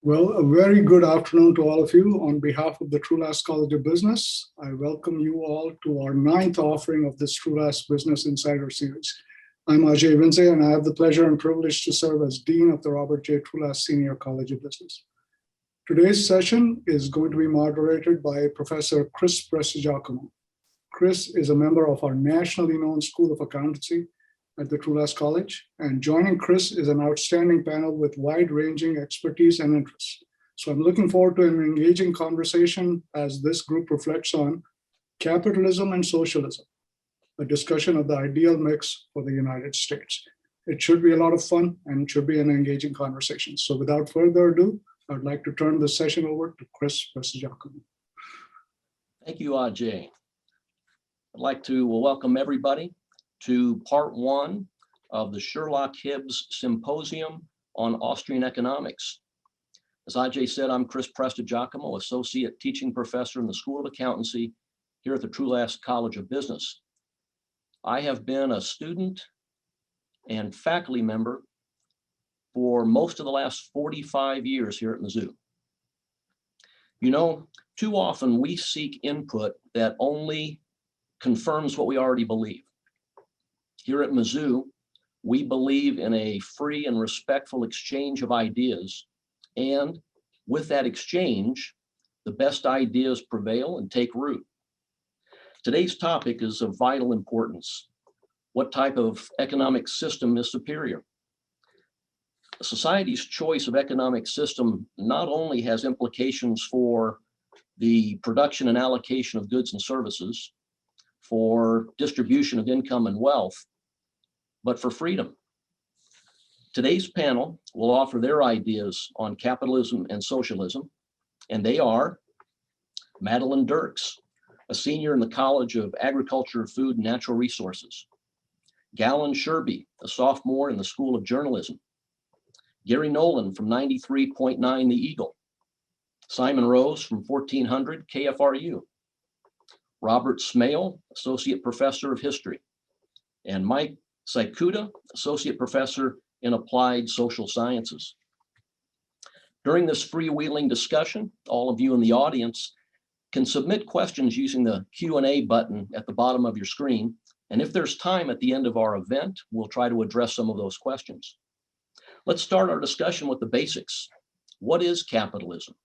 Well, a very good afternoon to all of you. On behalf of the Trulaske College of Business, I welcome you all to our 9th offering of this Trulaske Business Insider Series. I'm Ajay Vinze, and I have the pleasure and privilege to serve as Dean of the Robert J. Trulaske Senior College of Business. Today's session is going to be moderated by Professor Chris Prestigiacomo. Chris is a member of our nationally known School of Accountancy at the Trulaske College, and joining Chris is an outstanding panel with wide-ranging expertise and interests. So I'm looking forward to an engaging conversation as this group reflects on capitalism and socialism, a discussion of the ideal mix for the United States. It should be a lot of fun and it should be an engaging conversation. So without further ado, I'd like to turn the session over to Chris Prestigiacomo. Thank you, Ajay. I'd like to welcome everybody to part 1 of the Sherlock Hibbs Symposium on Austrian Economics. As Ajay said, I'm Chris Prestigiacomo, Associate Teaching Professor in the School of Accountancy here at the Trulaske College of Business. I have been a student and faculty member for most of the last 45 years here at Mizzou. You know, too often we seek input that only confirms what we already believe. Here at Mizzou, we believe in a free and respectful exchange of ideas, and with that exchange, the best ideas prevail and take root. Today's topic is of vital importance. What type of economic system is superior? A society's choice of economic system not only has implications for the production and allocation of goods and services, for distribution of income and wealth, but for freedom. Today's panel will offer their ideas on capitalism and socialism, and they are Madeline Dirks, a senior in the College of Agriculture, Food, and Natural Resources; Galen Sherby, a sophomore in the School of Journalism; Gary Nolan from 93.9 The Eagle; Simon Rose from 1400 KFRU; Robert Smale, Associate Professor of History; and Mike Saikuda, Associate Professor in Applied Social Sciences. During this freewheeling discussion, all of you in the audience can submit questions using the Q&A button at the bottom of your screen. And if there's time at the end of our event, we'll try to address some of those questions. Let's start our discussion with the basics. What is capitalism?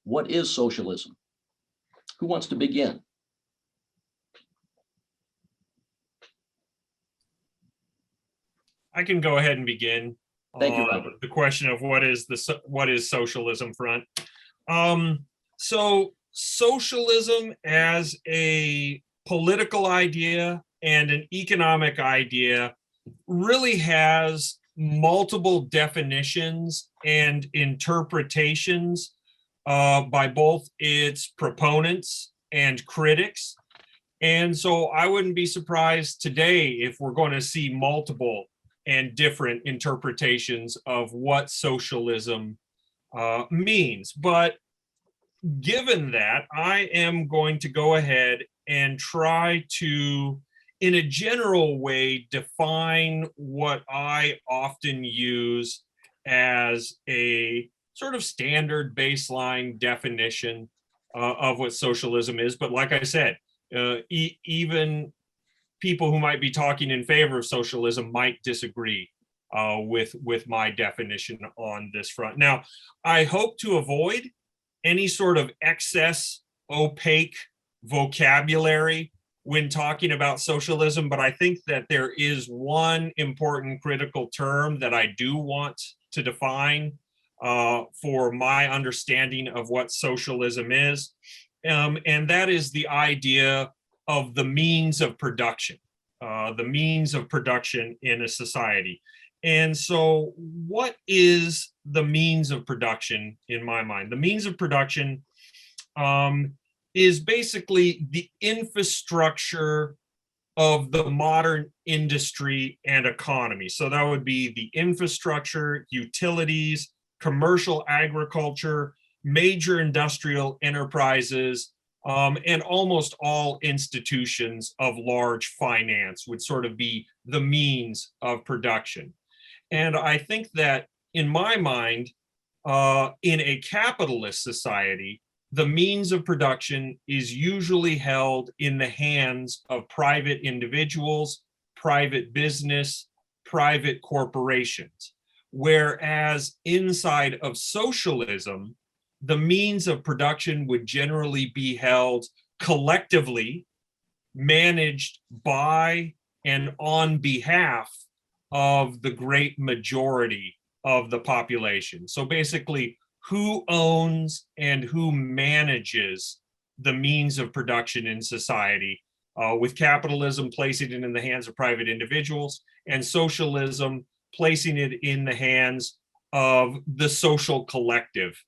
What is socialism? Who wants to begin? I can go ahead and begin. Thank you, Robert. The question of what is socialism front. So socialism as a political idea and an economic idea really has multiple definitions and interpretations by both its proponents and critics. And so I wouldn't be surprised today if we're going to see multiple and different interpretations of what socialism means. But given that, I am going to go ahead and try to, in a general way, define what I often use as a sort of standard baseline definition of what socialism is. But like I said, even people who might be talking in favor of socialism might disagree with my definition on this front. Now, I hope to avoid any sort of excess opaque vocabulary when talking about socialism, but I think that there is one important critical term that I do want to define for my understanding of what socialism is, and that is the idea of the means of production, in a society. And so what is the means of production in my mind? The means of production is basically the infrastructure of the modern industry and economy. So that would be the infrastructure, utilities, commercial agriculture, major industrial enterprises, and almost all institutions of large finance would sort of be the means of production. And I think that in my mind, in a capitalist society, the means of production is usually held in the hands of private individuals, private business, private corporations. Whereas inside of socialism, the means of production would generally be held collectively, managed by and on behalf of the great majority of the population. So basically, who owns and who manages the means of production in society, with capitalism placing it in the hands of private individuals and socialism placing it in the hands of the social collective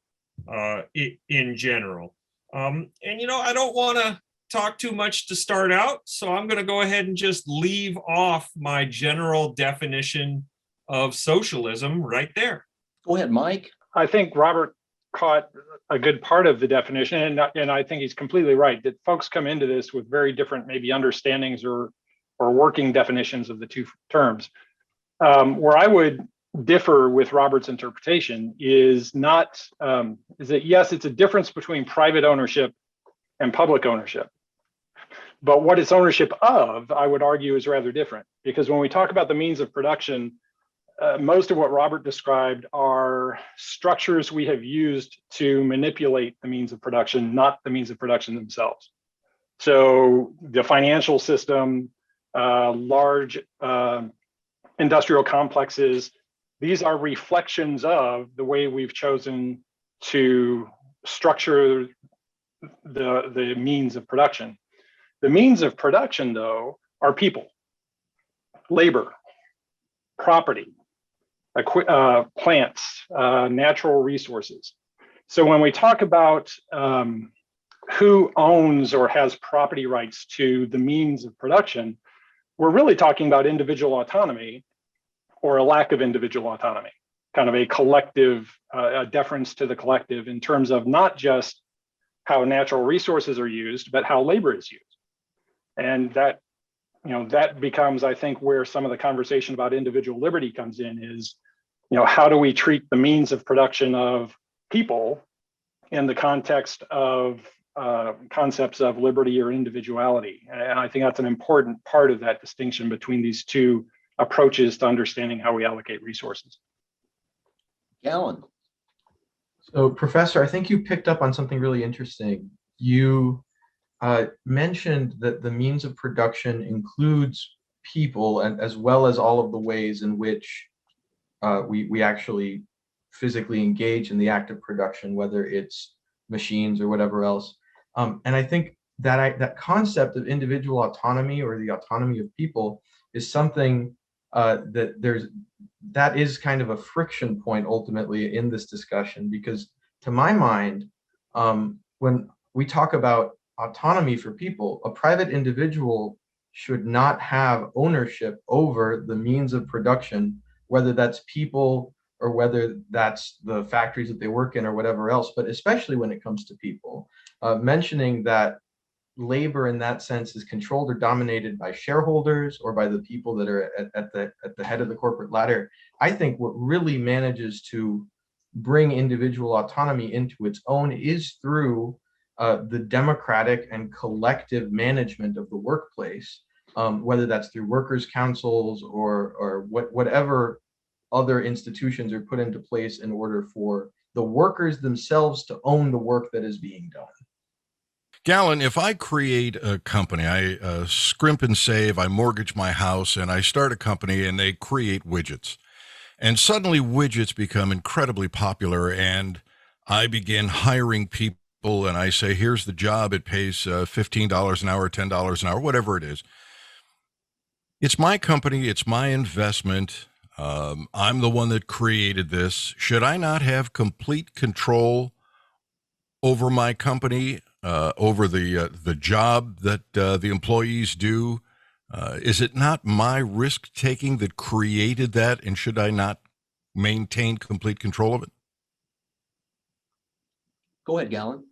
in general. And, I don't want to talk too much to start out, so I'm going to go ahead and just leave off my general definition of socialism right there. Go ahead, Mike. I think Robert caught a good part of the definition, and I think he's completely right that folks come into this with very different maybe understandings or working definitions of the two terms. Where I would differ with Robert's interpretation is that yes, it's a difference between private ownership and public ownership. But what it's ownership of, I would argue, is rather different. Because when we talk about the means of production, most of what Robert described are structures we have used to manipulate the means of production, not the means of production themselves. So the financial system, large industrial complexes, these are reflections of the way we've chosen to structure the means of production. The means of production, though, are people, labor, property, plants, natural resources. So when we talk about who owns or has property rights to the means of production, we're really talking about individual autonomy or a lack of individual autonomy, kind of a collective, a deference to the collective in terms of not just how natural resources are used, but how labor is used. And that becomes, I think, where some of the conversation about individual liberty comes in is, how do we treat the means of production of people in the context of concepts of liberty or individuality? And I think that's an important part of that distinction between these two approaches to understanding how we allocate resources. Alan. So, Professor, I think you picked up on something really interesting. You mentioned that the means of production includes people, and as well as all of the ways in which we actually physically engage in the act of production, whether it's machines or whatever else. And I think that concept of individual autonomy or the autonomy of people is something that is kind of a friction point ultimately in this discussion, because to my mind, when we talk about autonomy for people, a private individual should not have ownership over the means of production, whether that's people or whether that's the factories that they work in or whatever else, but especially when it comes to people. Mentioning that labor in that sense is controlled or dominated by shareholders or by the people that are at the head of the corporate ladder, I think what really manages to bring individual autonomy into its own is through the democratic and collective management of the workplace, whether that's through workers' councils or whatever other institutions are put into place in order for the workers themselves to own the work that is being done. Galen, if I create a company, I scrimp and save, I mortgage my house, and I start a company and they create widgets. And suddenly widgets become incredibly popular, and I begin hiring people, and I say, here's the job, it pays $15 an hour, $10 an hour, whatever it is. It's my company, it's my investment. I'm the one that created this. Should I not have complete control over my company, over the job that the employees do? Is it not my risk taking that created that, and should I not maintain complete control of it? Go ahead, Galen.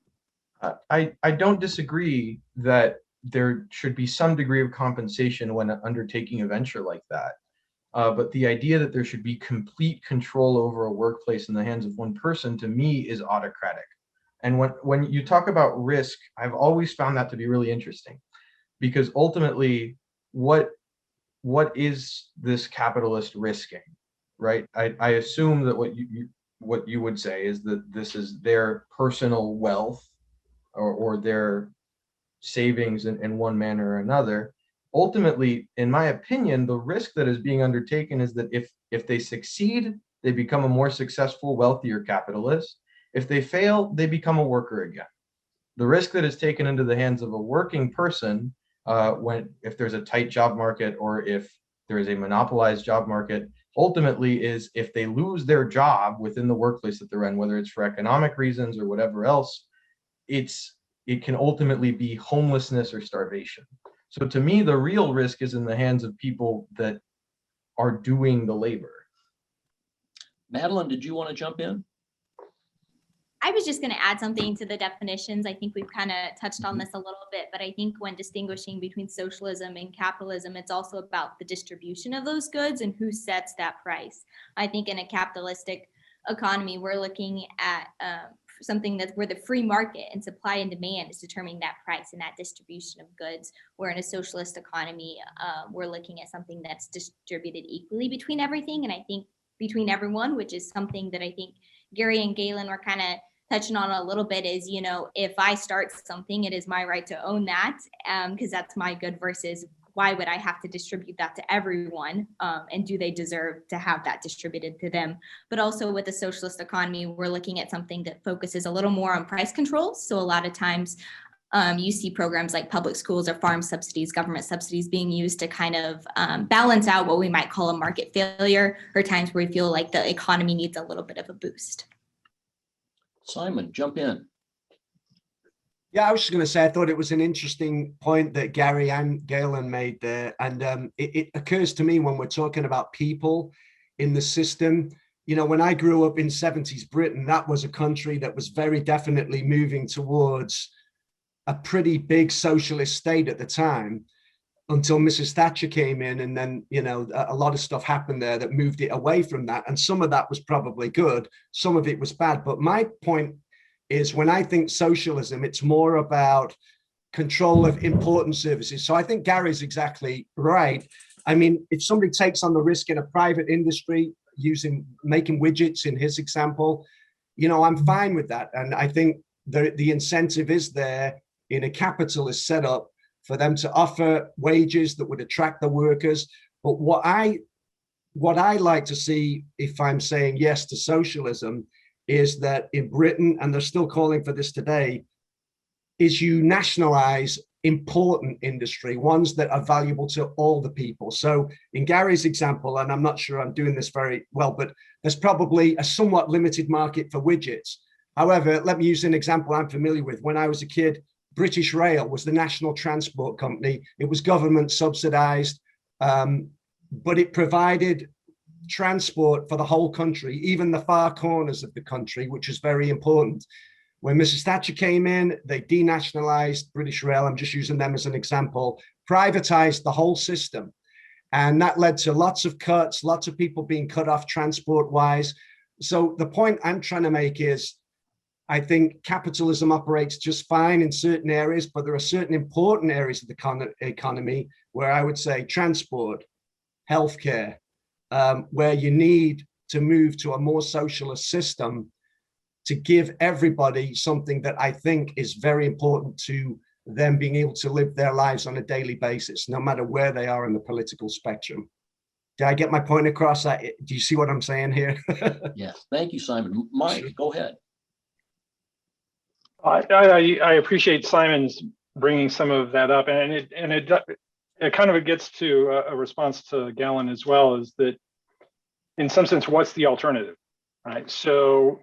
I don't disagree that there should be some degree of compensation when undertaking a venture like that. But the idea that there should be complete control over a workplace in the hands of one person, to me, is autocratic. And when you talk about risk, I've always found that to be really interesting, because ultimately, what is this capitalist risking, right? I assume that what you would say is that this is their personal wealth or their savings in one manner or another. Ultimately, in my opinion, the risk that is being undertaken is that if they succeed, they become a more successful, wealthier capitalist. If they fail, they become a worker again. The risk that is taken into the hands of a working person, if there's a tight job market or if there is a monopolized job market, ultimately is if they lose their job within the workplace that they're in, whether it's for economic reasons or whatever else, it can ultimately be homelessness or starvation. So to me, the real risk is in the hands of people that are doing the labor. Madeline, did you want to jump in? I was just going to add something to the definitions. I think we've kind of touched on this a little bit, but I think when distinguishing between socialism and capitalism, it's also about the distribution of those goods and who sets that price. I think in a capitalistic economy, we're looking at something that's where the free market and supply and demand is determining that price and that distribution of goods. Where in a socialist economy, we're looking at something that's distributed equally between everything, and I think between everyone, which is something that I think Gary and Galen were kind of touching on a little bit, is, you know, if I start something, it is my right to own that, because that's my good, versus why would I have to distribute that to everyone? And do they deserve to have that distributed to them? But also with the socialist economy, we're looking at something that focuses a little more on price controls. So a lot of times you see programs like public schools or farm subsidies, government subsidies being used to kind of balance out what we might call a market failure, or times where we feel like the economy needs a little bit of a boost. Simon, jump in. Yeah, I was just going to say, I thought it was an interesting point that Gary and Galen made there. And it occurs to me when we're talking about people in the system, you know, when I grew up in 70s Britain, that was a country that was very definitely moving towards a pretty big socialist state at the time, until Mrs. Thatcher came in. And then, you know, a lot of stuff happened there that moved it away from that. And some of that was probably good. Some of it was bad. But my point is, when I think socialism, it's more about control of important services. So I think Gary's exactly right. I mean, if somebody takes on the risk in a private industry, making widgets in his example, you know, I'm fine with that. And I think the incentive is there in a capitalist setup for them to offer wages that would attract the workers. But what I like to see, if I'm saying yes to socialism, is that in Britain, and they're still calling for this today, is you nationalize important industry, ones that are valuable to all the people. So in Gary's example, and I'm not sure I'm doing this very well, but there's probably a somewhat limited market for widgets. However, let me use an example I'm familiar with. When I was a kid, British Rail was the national transport company. It was government subsidized, but it provided transport for the whole country, even the far corners of the country, which is very important. When Mrs. Thatcher came in, they denationalized British Rail. I'm just using them as an example, privatized the whole system. And that led to lots of cuts, lots of people being cut off transport wise. So the point I'm trying to make is, I think capitalism operates just fine in certain areas, but there are certain important areas of the economy where I would say transport, healthcare, where you need to move to a more socialist system to give everybody something that I think is very important to them being able to live their lives on a daily basis, no matter where they are in the political spectrum. Did I get my point across? Do you see what I'm saying here? Yes, thank you, Simon. Mike, go ahead. I appreciate Simon's bringing some of that up, and it kind of gets to a response to Galen as well, is that in some sense, what's the alternative, right? So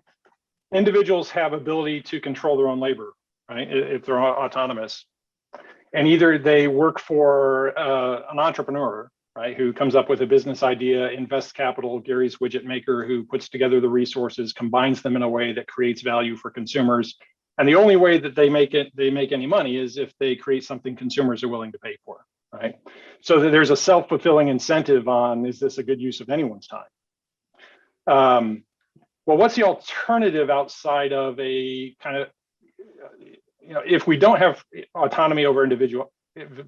individuals have ability to control their own labor, right? If they're autonomous, and either they work for an entrepreneur, right, who comes up with a business idea, invests capital, Gary's widget maker, who puts together the resources, combines them in a way that creates value for consumers. And the only way that they make any money is if they create something consumers are willing to pay for, right? So that there's a self-fulfilling incentive on, is this a good use of anyone's time? Well, what's the alternative outside of a kind of, if we don't have autonomy over individual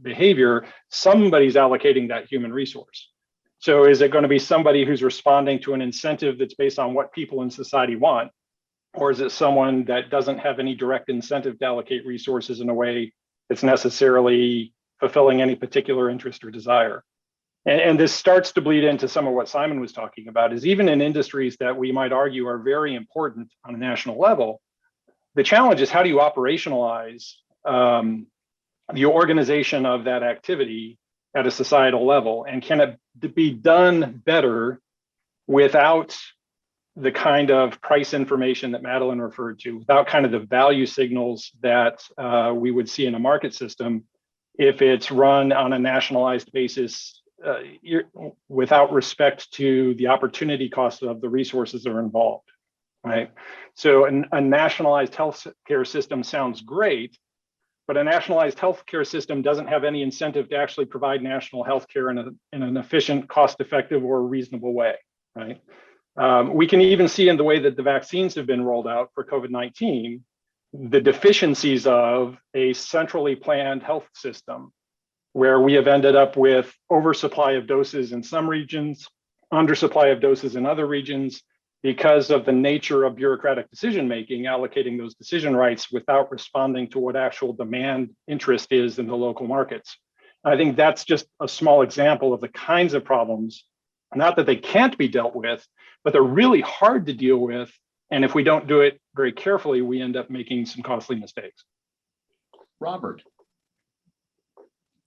behavior, somebody's allocating that human resource. So is it going to be somebody who's responding to an incentive that's based on what people in society want? Or is it someone that doesn't have any direct incentive to allocate resources in a way that's necessarily fulfilling any particular interest or desire? And this starts to bleed into some of what Simon was talking about, is even in industries that we might argue are very important on a national level, the challenge is how do you operationalize the organization of that activity at a societal level? And can it be done better without the kind of price information that Madeline referred to, without kind of the value signals that we would see in a market system if it's run on a nationalized basis without respect to the opportunity cost of the resources that are involved, right? So a nationalized healthcare system sounds great, but a nationalized healthcare system doesn't have any incentive to actually provide national healthcare in an efficient, cost-effective, or reasonable way, right? We can even see in the way that the vaccines have been rolled out for COVID-19, the deficiencies of a centrally planned health system, where we have ended up with oversupply of doses in some regions, undersupply of doses in other regions, because of the nature of bureaucratic decision-making, allocating those decision rights without responding to what actual demand interest is in the local markets. And I think that's just a small example of the kinds of problems, not that they can't be dealt with, but they're really hard to deal with. And if we don't do it very carefully, we end up making some costly mistakes. Robert.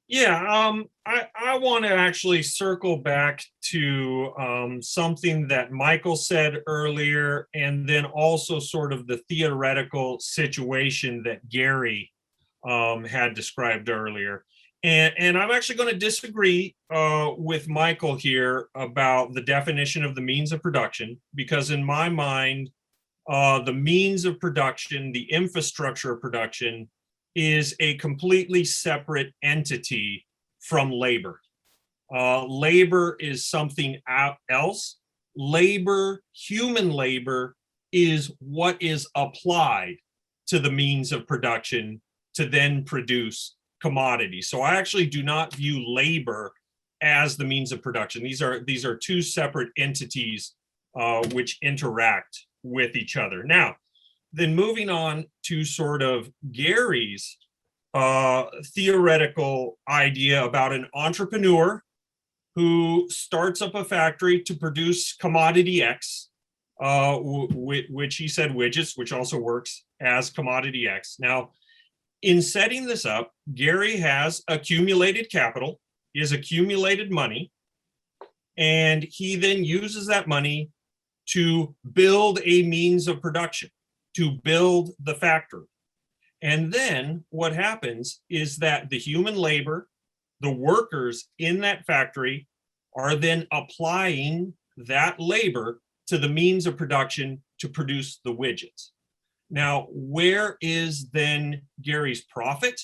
Yeah, I want to actually circle back to something that Michael said earlier, and then also sort of the theoretical situation that Gary had described earlier. And I'm actually going to disagree with Michael here about the definition of the means of production, because in my mind, the means of production, the infrastructure of production, is a completely separate entity from labor. Labor is something else. Labor, human labor, is what is applied to the means of production to then produce commodities. So I actually do not view labor as the means of production. These are two separate entities which interact with each other. Now, then moving on to sort of Gary's theoretical idea about an entrepreneur who starts up a factory to produce commodity X, which he said widgets, which also works as commodity X. Now, in setting this up, Gary has accumulated capital, he has accumulated money, and he then uses that money to build a means of production, to build the factory. And then what happens is that the human labor, the workers in that factory, are then applying that labor to the means of production to produce the widgets. Now, where is then Gary's profit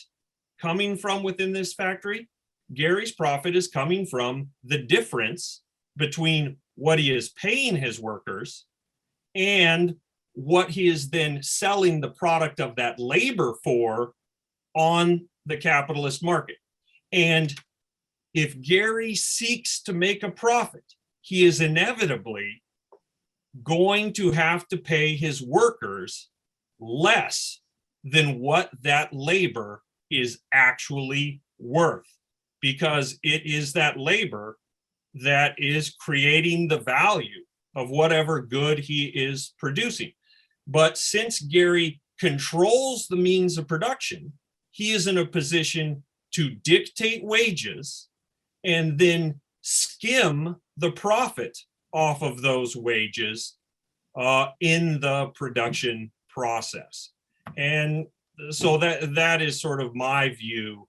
coming from within this factory? Gary's profit is coming from the difference between what he is paying his workers and what he is then selling the product of that labor for on the capitalist market. And if Gary seeks to make a profit, he is inevitably going to have to pay his workers less than what that labor is actually worth, because it is that labor that is creating the value of whatever good he is producing. But since Gary controls the means of production, he is in a position to dictate wages and then skim the profit off of those wages in the production process. And so that is sort of my view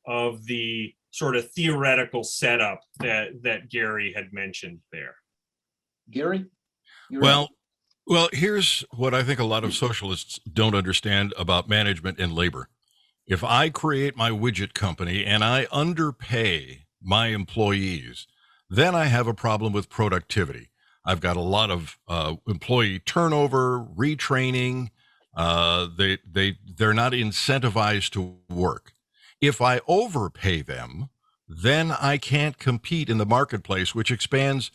of the sort of theoretical setup that Gary had mentioned there. Gary? Well, here's what I think a lot of socialists don't understand about management and labor. If I create my widget company and I underpay my employees, then I have a problem with productivity. I've got a lot of employee turnover, retraining. They're not incentivized to work. If I overpay them, then I can't compete in the marketplace, which expands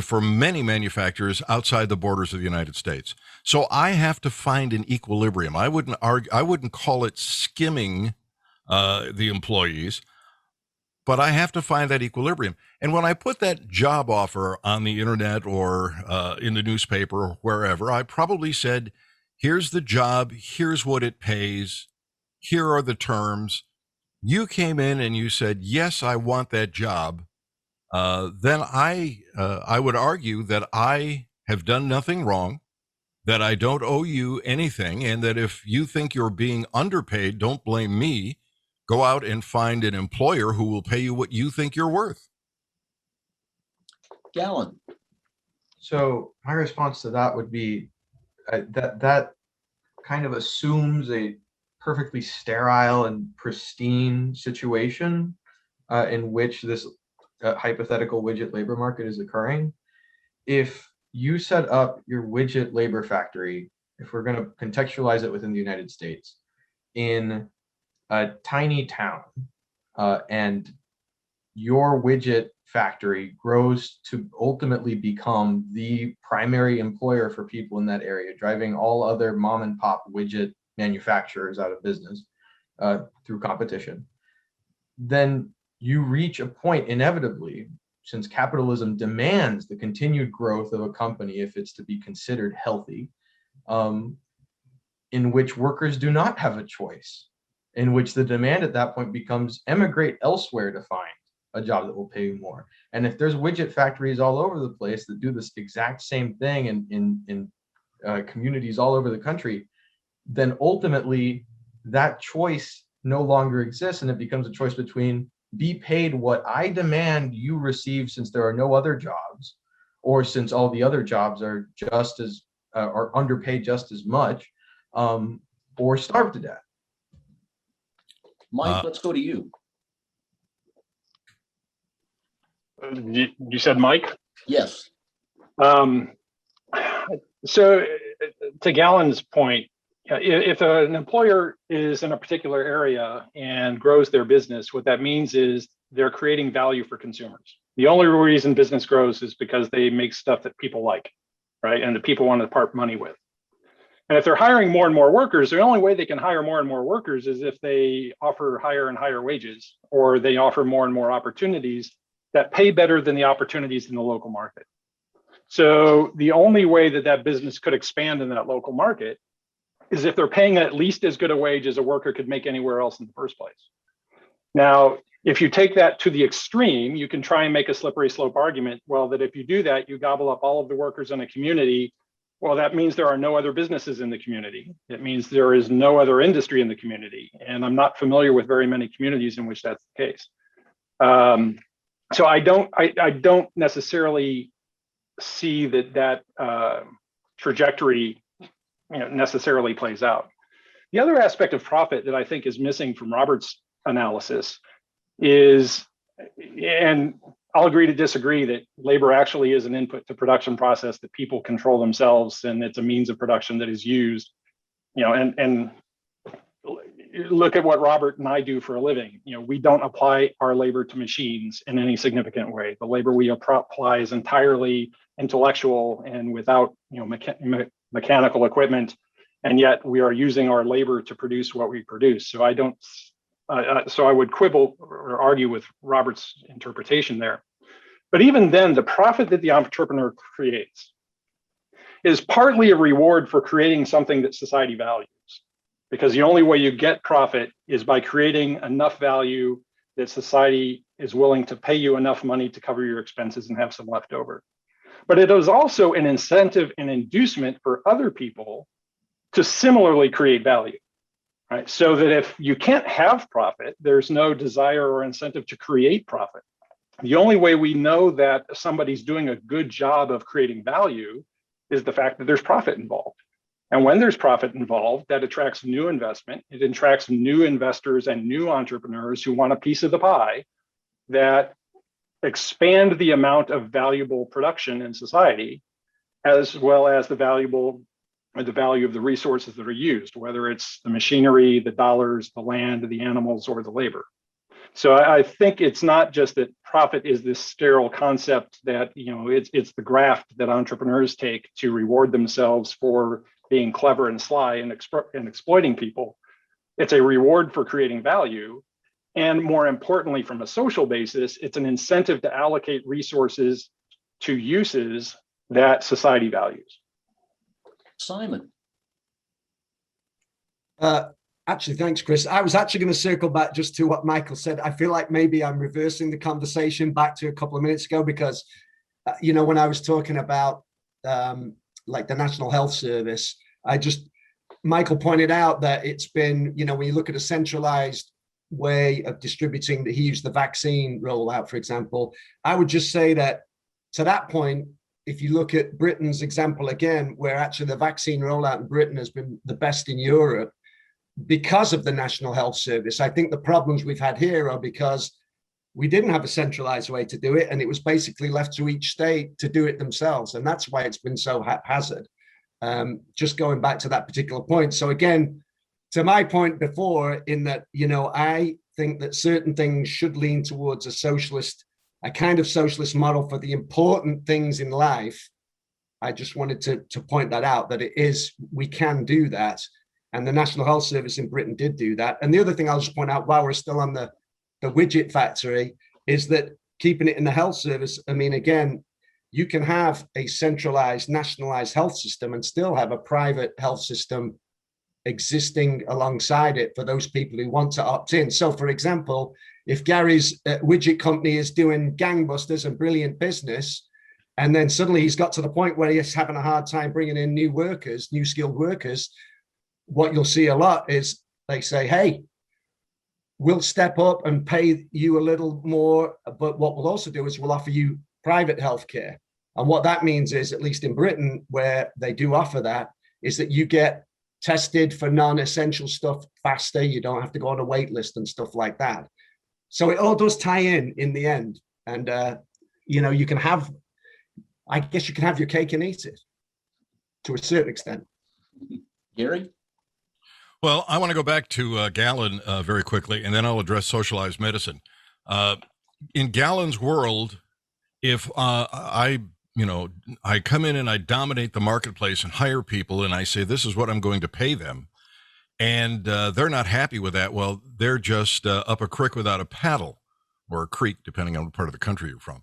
for many manufacturers outside the borders of the United States. So I have to find an equilibrium. I wouldn't call it skimming the employees, but I have to find that equilibrium. And when I put that job offer on the internet or in the newspaper or wherever, I probably said, here's the job, here's what it pays, here are the terms. You came in and you said, yes, I want that job. Then I would argue that I have done nothing wrong, that I don't owe you anything, and that if you think you're being underpaid, don't blame me. Go out and find an employer who will pay you what you think you're worth. Gallon. So my response to that would be that kind of assumes a perfectly sterile and pristine situation in which this hypothetical widget labor market is occurring. If you set up your widget labor factory, if we're going to contextualize it within the United States, in a tiny town, and your widget factory grows to ultimately become the primary employer for people in that area, driving all other mom and pop widget manufacturers out of business through competition, then you reach a point inevitably, since capitalism demands the continued growth of a company if it's to be considered healthy, in which workers do not have a choice, in which the demand at that point becomes emigrate elsewhere to find a job that will pay you more. And if there's widget factories all over the place that do this exact same thing in communities all over the country, then ultimately that choice no longer exists, and it becomes a choice between be paid what I demand you receive since there are no other jobs, or since all the other jobs are just as are underpaid just as much, or starve to death. Mike, let's go to you. You said Mike? Yes. So to Gallon's point, if an employer is in a particular area and grows their business, what that means is they're creating value for consumers. The only reason business grows is because they make stuff that people like, right? And that people want to part money with. And if they're hiring more and more workers, the only way they can hire more and more workers is if they offer higher and higher wages, or they offer more and more opportunities that pay better than the opportunities in the local market. So the only way that that business could expand in that local market is if they're paying at least as good a wage as a worker could make anywhere else in the first place. Now, if you take that to the extreme, you can try and make a slippery slope argument, well, that if you do that, you gobble up all of the workers in a community. Well, that means there are no other businesses in the community. It means there is no other industry in the community. And I'm not familiar with very many communities in which that's the case. So I don't necessarily see that trajectory necessarily plays out. The other aspect of profit that I think is missing from Robert's analysis is, and I'll agree to disagree, that labor actually is an input to production process that people control themselves, and it's a means of production that is used, and look at what Robert and I do for a living. We don't apply our labor to machines in any significant way. The labor we apply is entirely intellectual and without mechanical equipment, and yet we are using our labor to produce what we produce. So I would quibble or argue with Robert's interpretation there. But even then, the profit that the entrepreneur creates is partly a reward for creating something that society values, because the only way you get profit is by creating enough value that society is willing to pay you enough money to cover your expenses and have some left over. But it is also an incentive and inducement for other people to similarly create value, right? So that if you can't have profit, there's no desire or incentive to create profit. The only way we know that somebody's doing a good job of creating value is the fact that there's profit involved. And when there's profit involved, that attracts new investment. It attracts new investors and new entrepreneurs who want a piece of the pie that expand the amount of valuable production in society, as well as the value of the resources that are used, whether it's the machinery, the dollars, the land, the animals, or the labor. So I think it's not just that profit is this sterile concept that, it's the graft that entrepreneurs take to reward themselves for being clever and sly and exploiting people. It's a reward for creating value. And more importantly, from a social basis, it's an incentive to allocate resources to uses that society values. Simon. Actually, thanks, Chris. I was actually going to circle back just to what Michael said. I feel like maybe I'm reversing the conversation back to a couple of minutes ago because, when I was talking about like the National Health Service, Michael pointed out that it's been, when you look at a centralized way of distributing, he used the vaccine rollout, for example. I would just say that to that point, if you look at Britain's example again, where actually the vaccine rollout in Britain has been the best in Europe because of the National Health Service. I think the problems we've had here are because we didn't have a centralized way to do it, and it was basically left to each state to do it themselves. And that's why it's been so haphazard. Just going back to that particular point. So again, to my point before, in that, I think that certain things should lean towards a kind of socialist model for the important things in life. I just wanted to point that out, that we can do that. And the National Health Service in Britain did do that. And the other thing I'll just point out while we're still on the widget factory is that keeping it in the health service, I mean, again, you can have a centralized, nationalized health system and still have a private health system existing alongside it for those people who want to opt in. So for example, if Gary's widget company is doing gangbusters and brilliant business, and then suddenly he's got to the point where he's having a hard time bringing in new skilled workers, what you'll see a lot is they say, hey, we'll step up and pay you a little more, but what we'll also do is we'll offer you private healthcare. And what that means is, at least in Britain, where they do offer that, is that you get tested for non-essential stuff faster. You don't have to go on a wait list and stuff like that. So it all does tie in the end. And, you can have, I guess you can have your cake and eat it to a certain extent. Gary? Well, I want to go back to Galen very quickly, and then I'll address socialized medicine. In Galen's world, if I come in and I dominate the marketplace and hire people and I say, this is what I'm going to pay them, and they're not happy with that, well, they're just up a creek without a paddle, or a creek, depending on what part of the country you're from.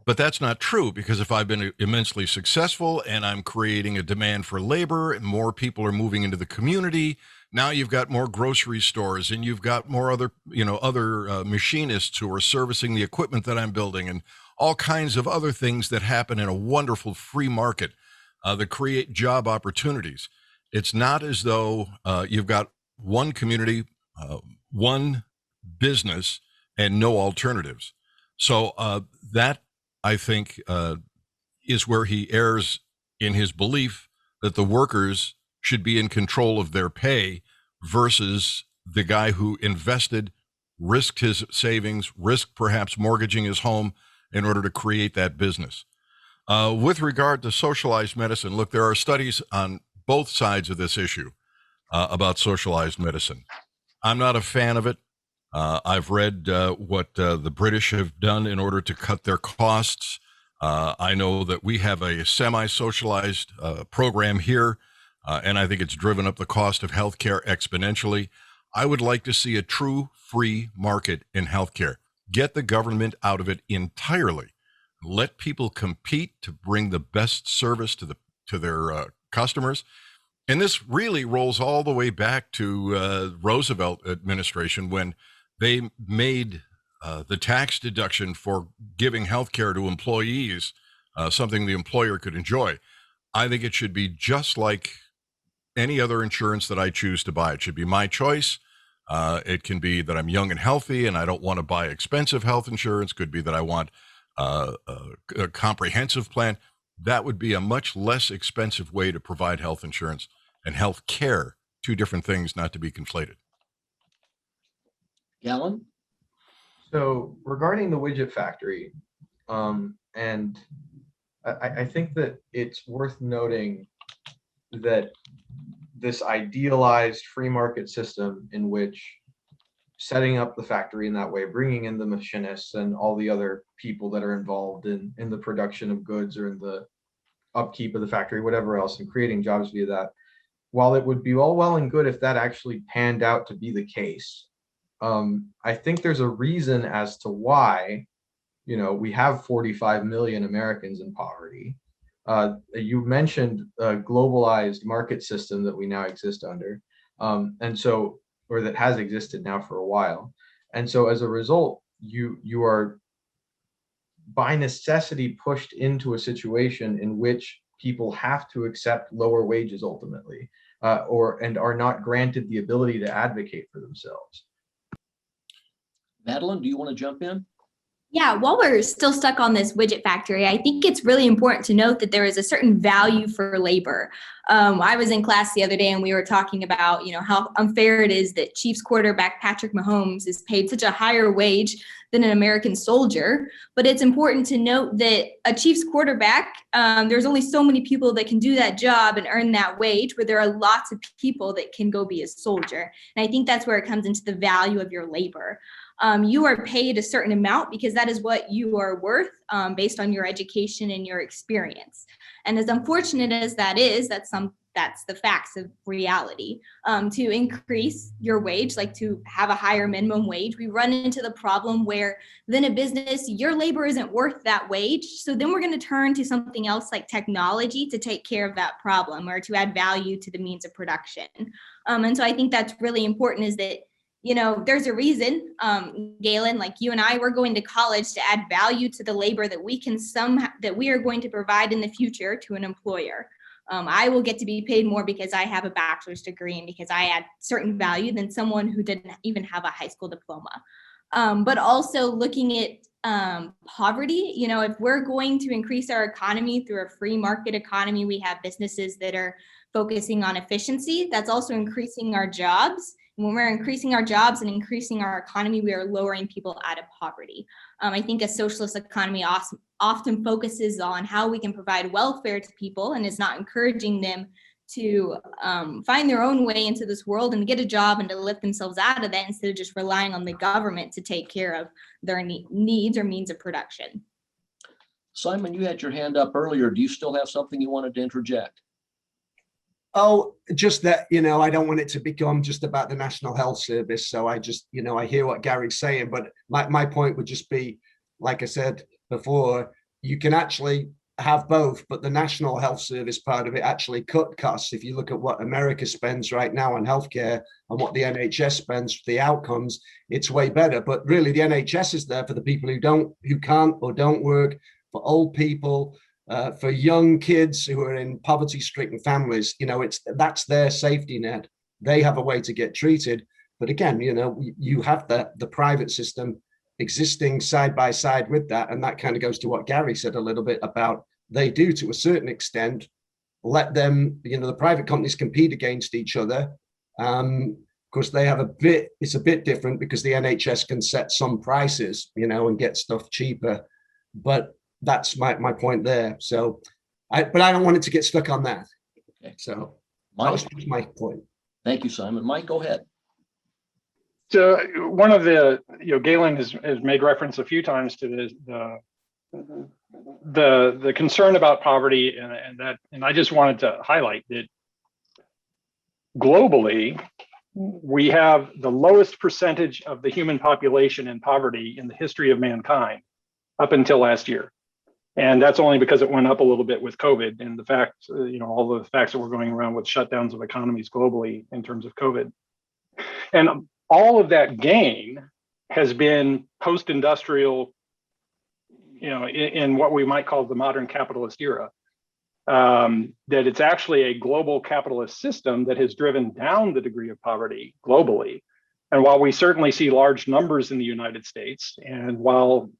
But that's not true, because if I've been immensely successful and I'm creating a demand for labor and more people are moving into the community, now you've got more grocery stores and you've got more other machinists who are servicing the equipment that I'm building, and all kinds of other things that happen in a wonderful free market that create job opportunities. It's not as though you've got one community, one business, and no alternatives. So that, I think, is where he errs in his belief that the workers should be in control of their pay versus the guy who invested, risked his savings, risked perhaps mortgaging his home in order to create that business. With regard to socialized medicine, look, there are studies on both sides of this issue about socialized medicine. I'm not a fan of it. I've read what the British have done in order to cut their costs. I know that we have a semi-socialized program here, and I think it's driven up the cost of healthcare exponentially. I would like to see a true free market in healthcare. Get the government out of it entirely. Let people compete to bring the best service to their customers. And this really rolls all the way back to Roosevelt administration, when they made the tax deduction for giving health care to employees something the employer could enjoy. I think it should be just like any other insurance that I choose to buy. It should be my choice. It can be that I'm young and healthy and I don't want to buy expensive health insurance. Could be that I want a comprehensive plan. that would be a much less expensive way to provide health insurance and health care, two different things not to be conflated. Galen? So regarding the widget factory, and I think that it's worth noting that this idealized free market system in which setting up the factory in that way, bringing in the machinists and all the other people that are involved in the production of goods or in the upkeep of the factory, whatever else, and creating jobs via that, while it would be all well and good if that actually panned out to be the case, I think there's a reason as to why, we have 45 million Americans in poverty. You mentioned a globalized market system that we now exist under, or that has existed now for a while. And so as a result, you are by necessity pushed into a situation in which people have to accept lower wages ultimately, and are not granted the ability to advocate for themselves. Madeline, do you want to jump in? Yeah, while we're still stuck on this widget factory, I think it's really important to note that there is a certain value for labor. I was in class the other day and we were talking about, how unfair it is that Chiefs quarterback Patrick Mahomes is paid such a higher wage than an American soldier. But it's important to note that a Chiefs quarterback, there's only so many people that can do that job and earn that wage, but there are lots of people that can go be a soldier. And I think that's where it comes into the value of your labor. You are paid a certain amount because that is what you are worth based on your education and your experience. And as unfortunate as that is, that's the facts of reality. To increase your wage, like to have a higher minimum wage, we run into the problem where then a business, your labor isn't worth that wage. So then we're going to turn to something else like technology to take care of that problem or to add value to the means of production. And so I think that's really important, is that there's a reason, Galen, like you and I, we're going to college to add value to the labor that we are going to provide in the future to an employer. I will get to be paid more because I have a bachelor's degree and because I add certain value than someone who didn't even have a high school diploma. But also looking at poverty, if we're going to increase our economy through a free market economy, we have businesses that are focusing on efficiency. That's also increasing our jobs. When we're increasing our jobs and increasing our economy, we are lowering people out of poverty. I think a socialist economy often focuses on how we can provide welfare to people and is not encouraging them to find their own way into this world and get a job and to lift themselves out of that instead of just relying on the government to take care of their needs or means of production. Simon, you had your hand up earlier. Do you still have something you wanted to interject? Oh, just that, I don't want it to become just about the National Health Service. So I just, I hear what Gary's saying, but my point would just be, like I said before, you can actually have both, but the National Health Service part of it actually cut costs. If you look at what America spends right now on healthcare and what the NHS spends for the outcomes, it's way better. But really, the NHS is there for the people who can't or don't work, for old people, for young kids who are in poverty-stricken families. That's their safety net. They have a way to get treated. But again, you have the private system existing side by side with that. And that kind of goes to what Gary said a little bit about, they do to a certain extent, let them, the private companies compete against each other. Of course, it's a bit different because the NHS can set some prices, and get stuff cheaper. But that's my point there. So, but I don't want it to get stuck on that. Okay. So Mike, that was my point. Thank you, Simon. Mike, go ahead. So one of the, Galen has made reference a few times to the concern about poverty, and I just wanted to highlight that globally, we have the lowest percentage of the human population in poverty in the history of mankind up until last year. And that's only because it went up a little bit with COVID and the fact, all the facts that were going around with shutdowns of economies globally in terms of COVID. And all of that gain has been post-industrial, in what we might call the modern capitalist era. That it's actually a global capitalist system that has driven down the degree of poverty globally. And while we certainly see large numbers in the United States, and while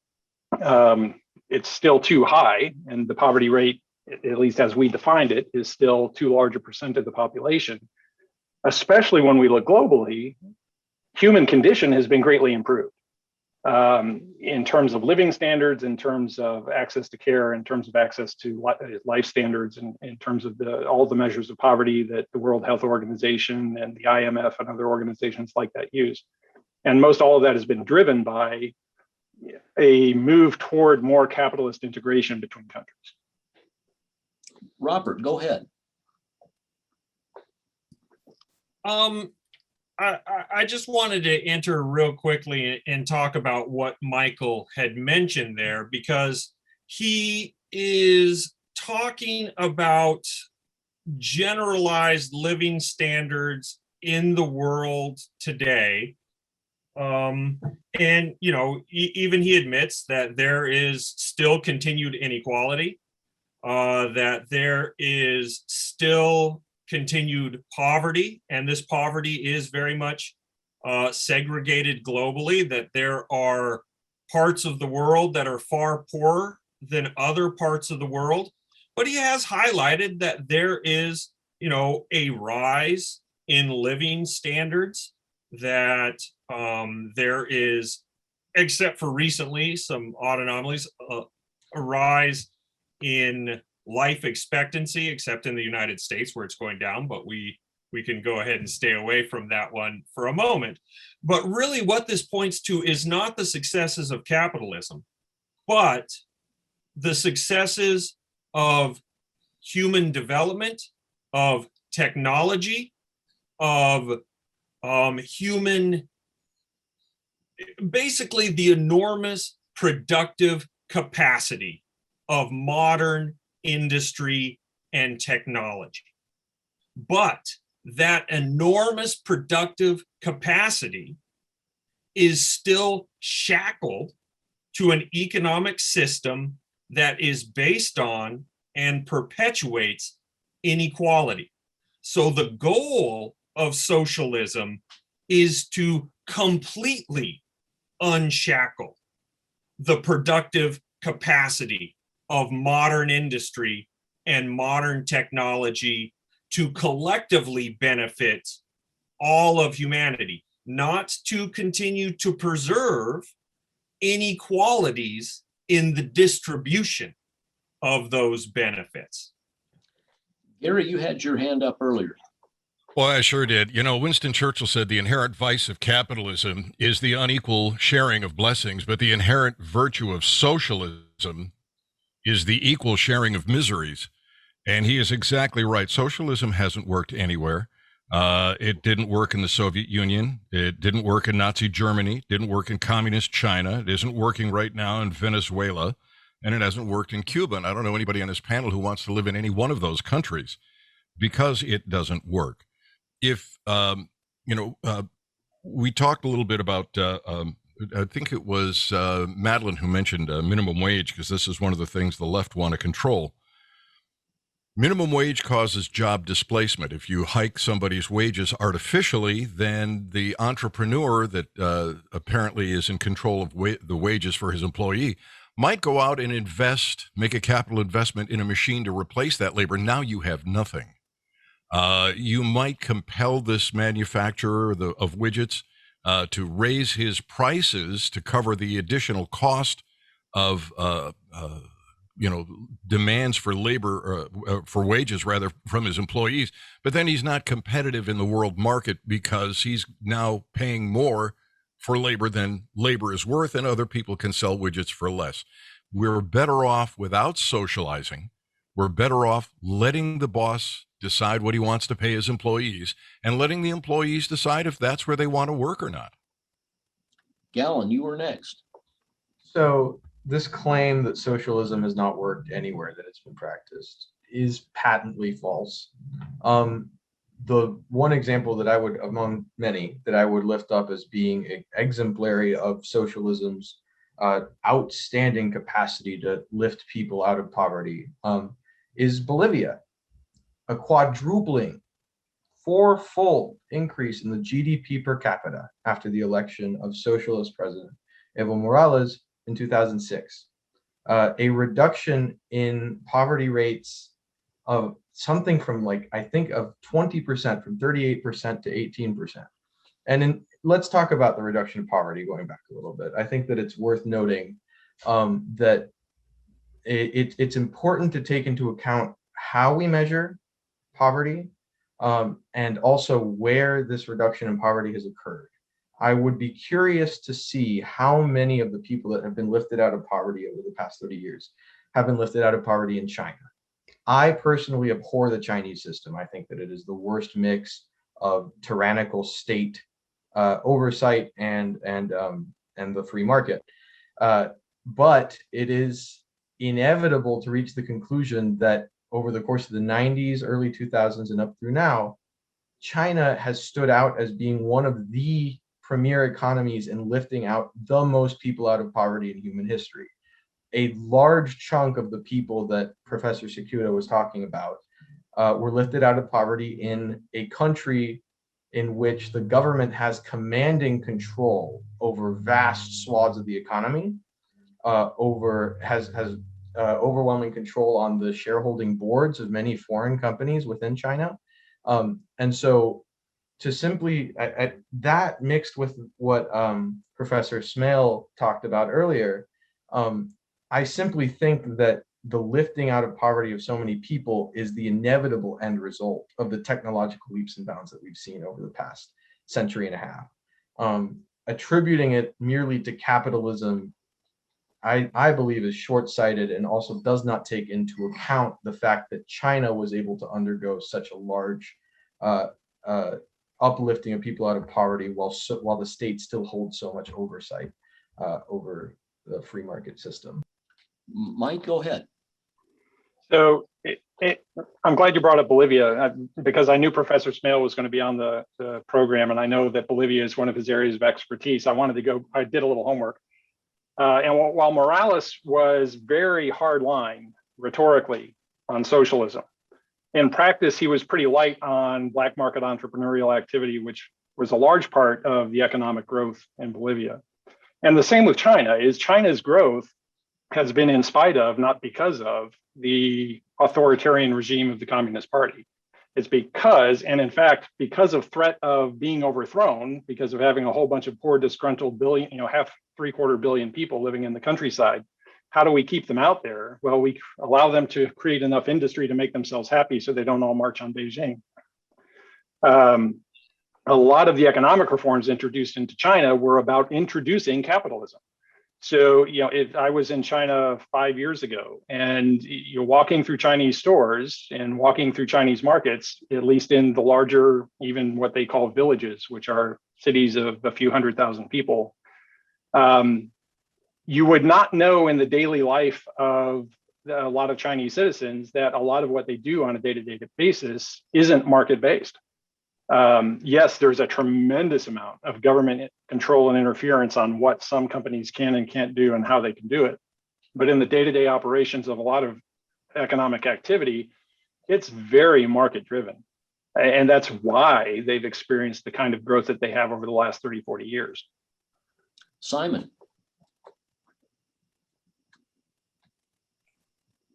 it's still too high, and the poverty rate at least as we defined it, is still too large a percent of the population. Especially when we look globally, human condition has been greatly improved in terms of living standards, in terms of access to care, in terms of access to life standards, and in terms of all the measures of poverty that the World Health Organization and the IMF and other organizations like that use. And most all of that has been driven by a move toward more capitalist integration between countries. Robert, go ahead. I just wanted to enter real quickly and talk about what Michael had mentioned there, because he is talking about generalized living standards in the world today. And, you know, even he admits that there is still continued inequality, that there is still continued poverty, and this poverty is very much segregated globally, that there are parts of the world that are far poorer than other parts of the world. But he has highlighted that there is, you know, a rise in living standards, that there is, except for recently, some odd anomalies, a rise in life expectancy, except in the United States where it's going down, but we can go ahead and stay away from that one for a moment. But really what this points to is not the successes of capitalism, but the successes of human development, of technology, of basically the enormous productive capacity of modern industry and technology. But that enormous productive capacity is still shackled to an economic system that is based on and perpetuates inequality. So the goal of socialism is to completely unshackle the productive capacity of modern industry and modern technology to collectively benefit all of humanity, not to continue to preserve inequalities in the distribution of those benefits. Gary, you had your hand up earlier. Well, I sure did. You know, Winston Churchill said the inherent vice of capitalism is the unequal sharing of blessings, but the inherent virtue of socialism is the equal sharing of miseries. And he is exactly right. Socialism hasn't worked anywhere. It didn't work in the Soviet Union. It didn't work in Nazi Germany. It didn't work in communist China. It isn't working right now in Venezuela. And it hasn't worked in Cuba. And I don't know anybody on this panel who wants to live in any one of those countries because it doesn't work. If, we talked a little bit about, I think it was Madeline who mentioned minimum wage, because this is one of the things the left want to control. Minimum wage causes job displacement. If you hike somebody's wages artificially, then the entrepreneur that apparently is in control of the wages for his employee might go out and invest, make a capital investment in a machine to replace that labor. Now you have nothing. You might compel this manufacturer of widgets to raise his prices to cover the additional cost of demands for labor, for wages rather, from his employees. But then he's not competitive in the world market because he's now paying more for labor than labor is worth, and other people can sell widgets for less. We're better off without socializing. We're better off letting the boss decide what he wants to pay his employees and letting the employees decide if that's where they want to work or not. Gallon, you were next. So this claim that socialism has not worked anywhere that it's been practiced is patently false. The one example that I would, among many, that I would lift up as being exemplary of socialism's outstanding capacity to lift people out of poverty is Bolivia. A quadrupling, fourfold increase in the GDP per capita after the election of socialist president Evo Morales in 2006. a reduction in poverty rates of something from like, I think of 20%, from 38% to 18%. And let's talk about the reduction of poverty going back a little bit. I think that it's worth noting that it's important to take into account how we measure poverty and also where this reduction in poverty has occurred. I would be curious to see how many of the people that have been lifted out of poverty over the past 30 years have been lifted out of poverty in China. I personally abhor the Chinese system. I think that it is the worst mix of tyrannical state oversight and the free market. But it is inevitable to reach the conclusion that over the course of the 90s, early 2000s, and up through now, China has stood out as being one of the premier economies in lifting out the most people out of poverty in human history. A large chunk of the people that Professor Sikuda was talking about were lifted out of poverty in a country in which the government has commanding control over vast swaths of the economy, has overwhelming control on the shareholding boards of many foreign companies within China. And so to simply, that mixed with what Professor Smale talked about earlier, I simply think that the lifting out of poverty of so many people is the inevitable end result of the technological leaps and bounds that we've seen over the past century and a half. Attributing it merely to capitalism, I believe, is short-sighted and also does not take into account the fact that China was able to undergo such a large uplifting of people out of poverty while the state still holds so much oversight over the free market system. Mike, go ahead. So I'm glad you brought up Bolivia because I knew Professor Smale was going to be on the program, and I know that Bolivia is one of his areas of expertise. I did a little homework. And while Morales was very hardline rhetorically on socialism, in practice, he was pretty light on black market entrepreneurial activity, which was a large part of the economic growth in Bolivia. And the same with China. China's growth has been in spite of, not because of, the authoritarian regime of the Communist Party. It's because, and in fact, because of threat of being overthrown, because of having a whole bunch of poor, disgruntled three-quarter billion people living in the countryside. How do we keep them out there? Well, we allow them to create enough industry to make themselves happy so they don't all march on Beijing. A lot of the economic reforms introduced into China were about introducing capitalism. So, I was in China 5 years ago, and you're walking through Chinese stores and walking through Chinese markets, at least in the larger, even what they call villages, which are cities of a few 100,000 people. You would not know in the daily life of a lot of Chinese citizens that a lot of what they do on a day-to-day basis isn't market-based. Yes, there's a tremendous amount of government control and interference on what some companies can and can't do and how they can do it. But in the day-to-day operations of a lot of economic activity, it's very market-driven. And that's why they've experienced the kind of growth that they have over the last 30, 40 years. Simon.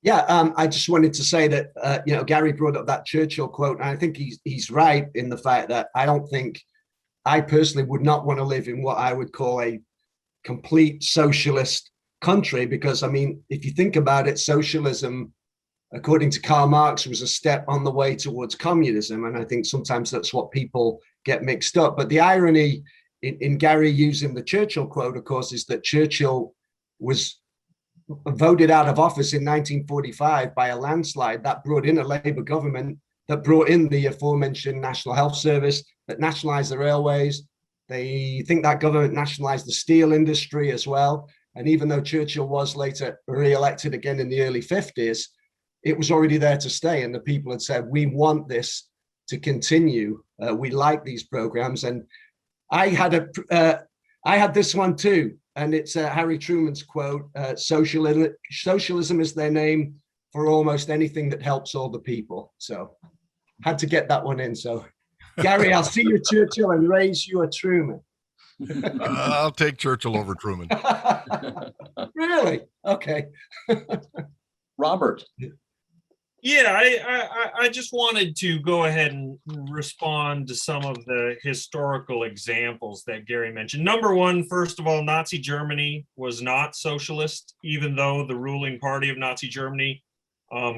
Yeah, I just wanted to say that, Gary brought up that Churchill quote, and I think he's right in the fact that I personally would not want to live in what I would call a complete socialist country, because, if you think about it, socialism, according to Karl Marx, was a step on the way towards communism. And I think sometimes that's what people get mixed up. But the irony in Gary using the Churchill quote, of course, is that Churchill was voted out of office in 1945 by a landslide that brought in a Labour government, that brought in the aforementioned National Health Service, that nationalized the railways. They think that government nationalized the steel industry as well. And even though Churchill was later re-elected again in the early 50s, it was already there to stay. And the people had said, we want this to continue. We like these programs. And I had this one too. And it's Harry Truman's quote, socialism is their name for almost anything that helps all the people. So had to get that one in. So Gary, I'll see you at Churchill and raise you a Truman. I'll take Churchill over Truman. Really? Okay. Robert, Yeah, I just wanted to go ahead and respond to some of the historical examples that Gary mentioned. Number one, first of all, Nazi Germany was not socialist, even though the ruling party of Nazi Germany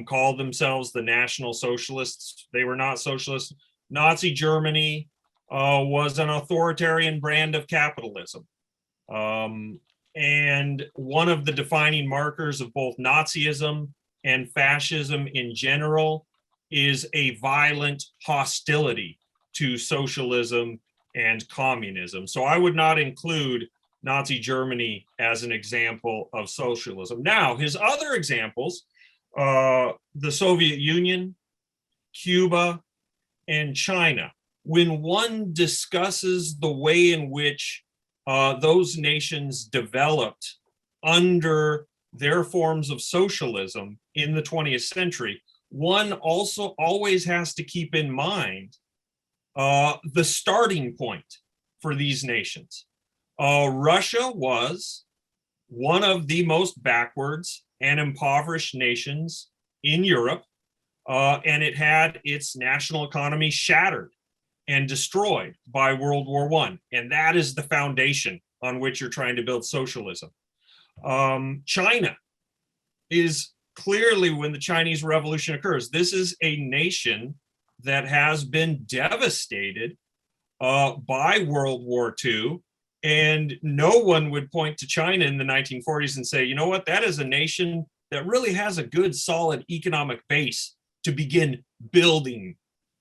called themselves the National Socialists. They were not socialist. Nazi Germany was an authoritarian brand of capitalism. And one of the defining markers of both Nazism and fascism in general is a violent hostility to socialism and communism. So I would not include Nazi Germany as an example of socialism. Now, his other examples, the Soviet Union, Cuba, and China, when one discusses the way in which those nations developed under their forms of socialism in the 20th century, one also always has to keep in mind the starting point for these nations. Russia was one of the most backwards and impoverished nations in Europe, and it had its national economy shattered and destroyed by World War I. And that is the foundation on which you're trying to build socialism. China is clearly, when the Chinese Revolution occurs, this is a nation that has been devastated by World War II. And no one would point to China in the 1940s and say, you know what, that is a nation that really has a good, solid economic base to begin building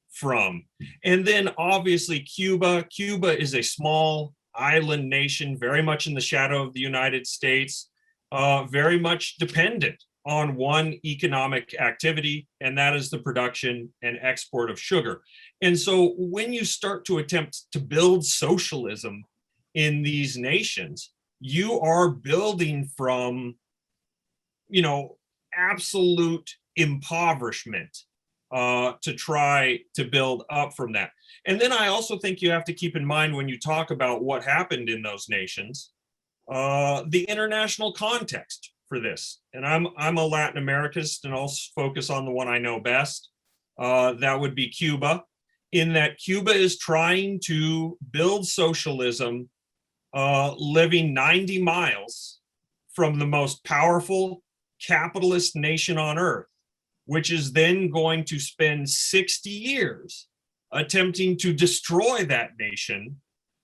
from. And then obviously Cuba. Cuba is a small island nation, very much in the shadow of the United States, very much dependent on one economic activity, and that is the production and export of sugar. And so when you start to attempt to build socialism in these nations, you are building from, you know, absolute impoverishment to try to build up from that. And then I also think you have to keep in mind, when you talk about what happened in those nations, the international context for this. And I'm a Latin Americanist, and I'll focus on the one I know best. That would be Cuba, in that Cuba is trying to build socialism, living 90 miles from the most powerful capitalist nation on earth, which is then going to spend 60 years attempting to destroy that nation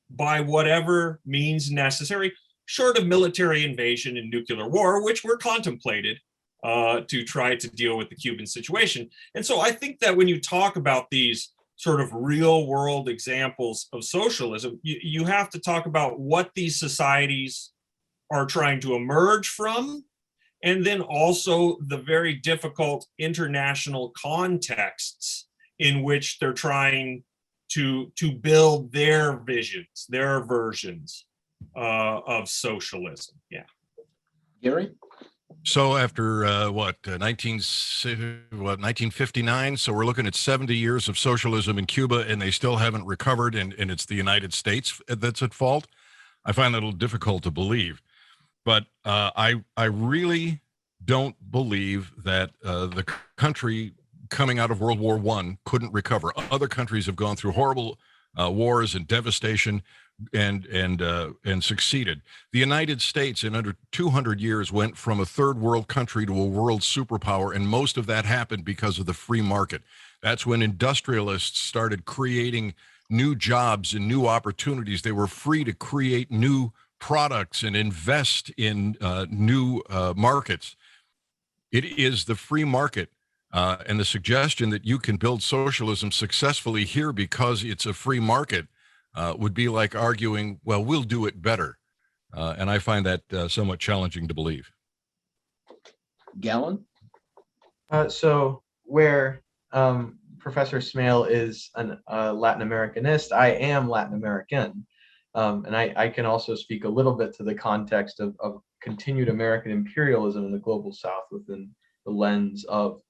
by whatever means necessary, short of military invasion and nuclear war, which were contemplated to try to deal with the Cuban situation. And so I think that when you talk about these sort of real world examples of socialism, you have to talk about what these societies are trying to emerge from, and then also the very difficult international contexts in which they're trying to build their visions, their versions of socialism. Yeah. Gary? So after 1959, so we're looking at 70 years of socialism in Cuba, and they still haven't recovered, and it's the United States that's at fault. I find that a little difficult to believe. But I really don't believe that the country coming out of World War I couldn't recover. Other countries have gone through horrible wars and devastation and succeeded. The United States, in under 200 years, went from a third world country to a world superpower, and most of that happened because of the free market. That's when industrialists started creating new jobs and new opportunities. They were free to create new products and invest in new markets. It is the free market and the suggestion that you can build socialism successfully here because it's a free market would be like arguing, well, we'll do it better. And I find that somewhat challenging to believe. Gallon? So where Professor Smale is a Latin Americanist, I am Latin American. And I can also speak a little bit to the context of continued American imperialism in the global South within the lens of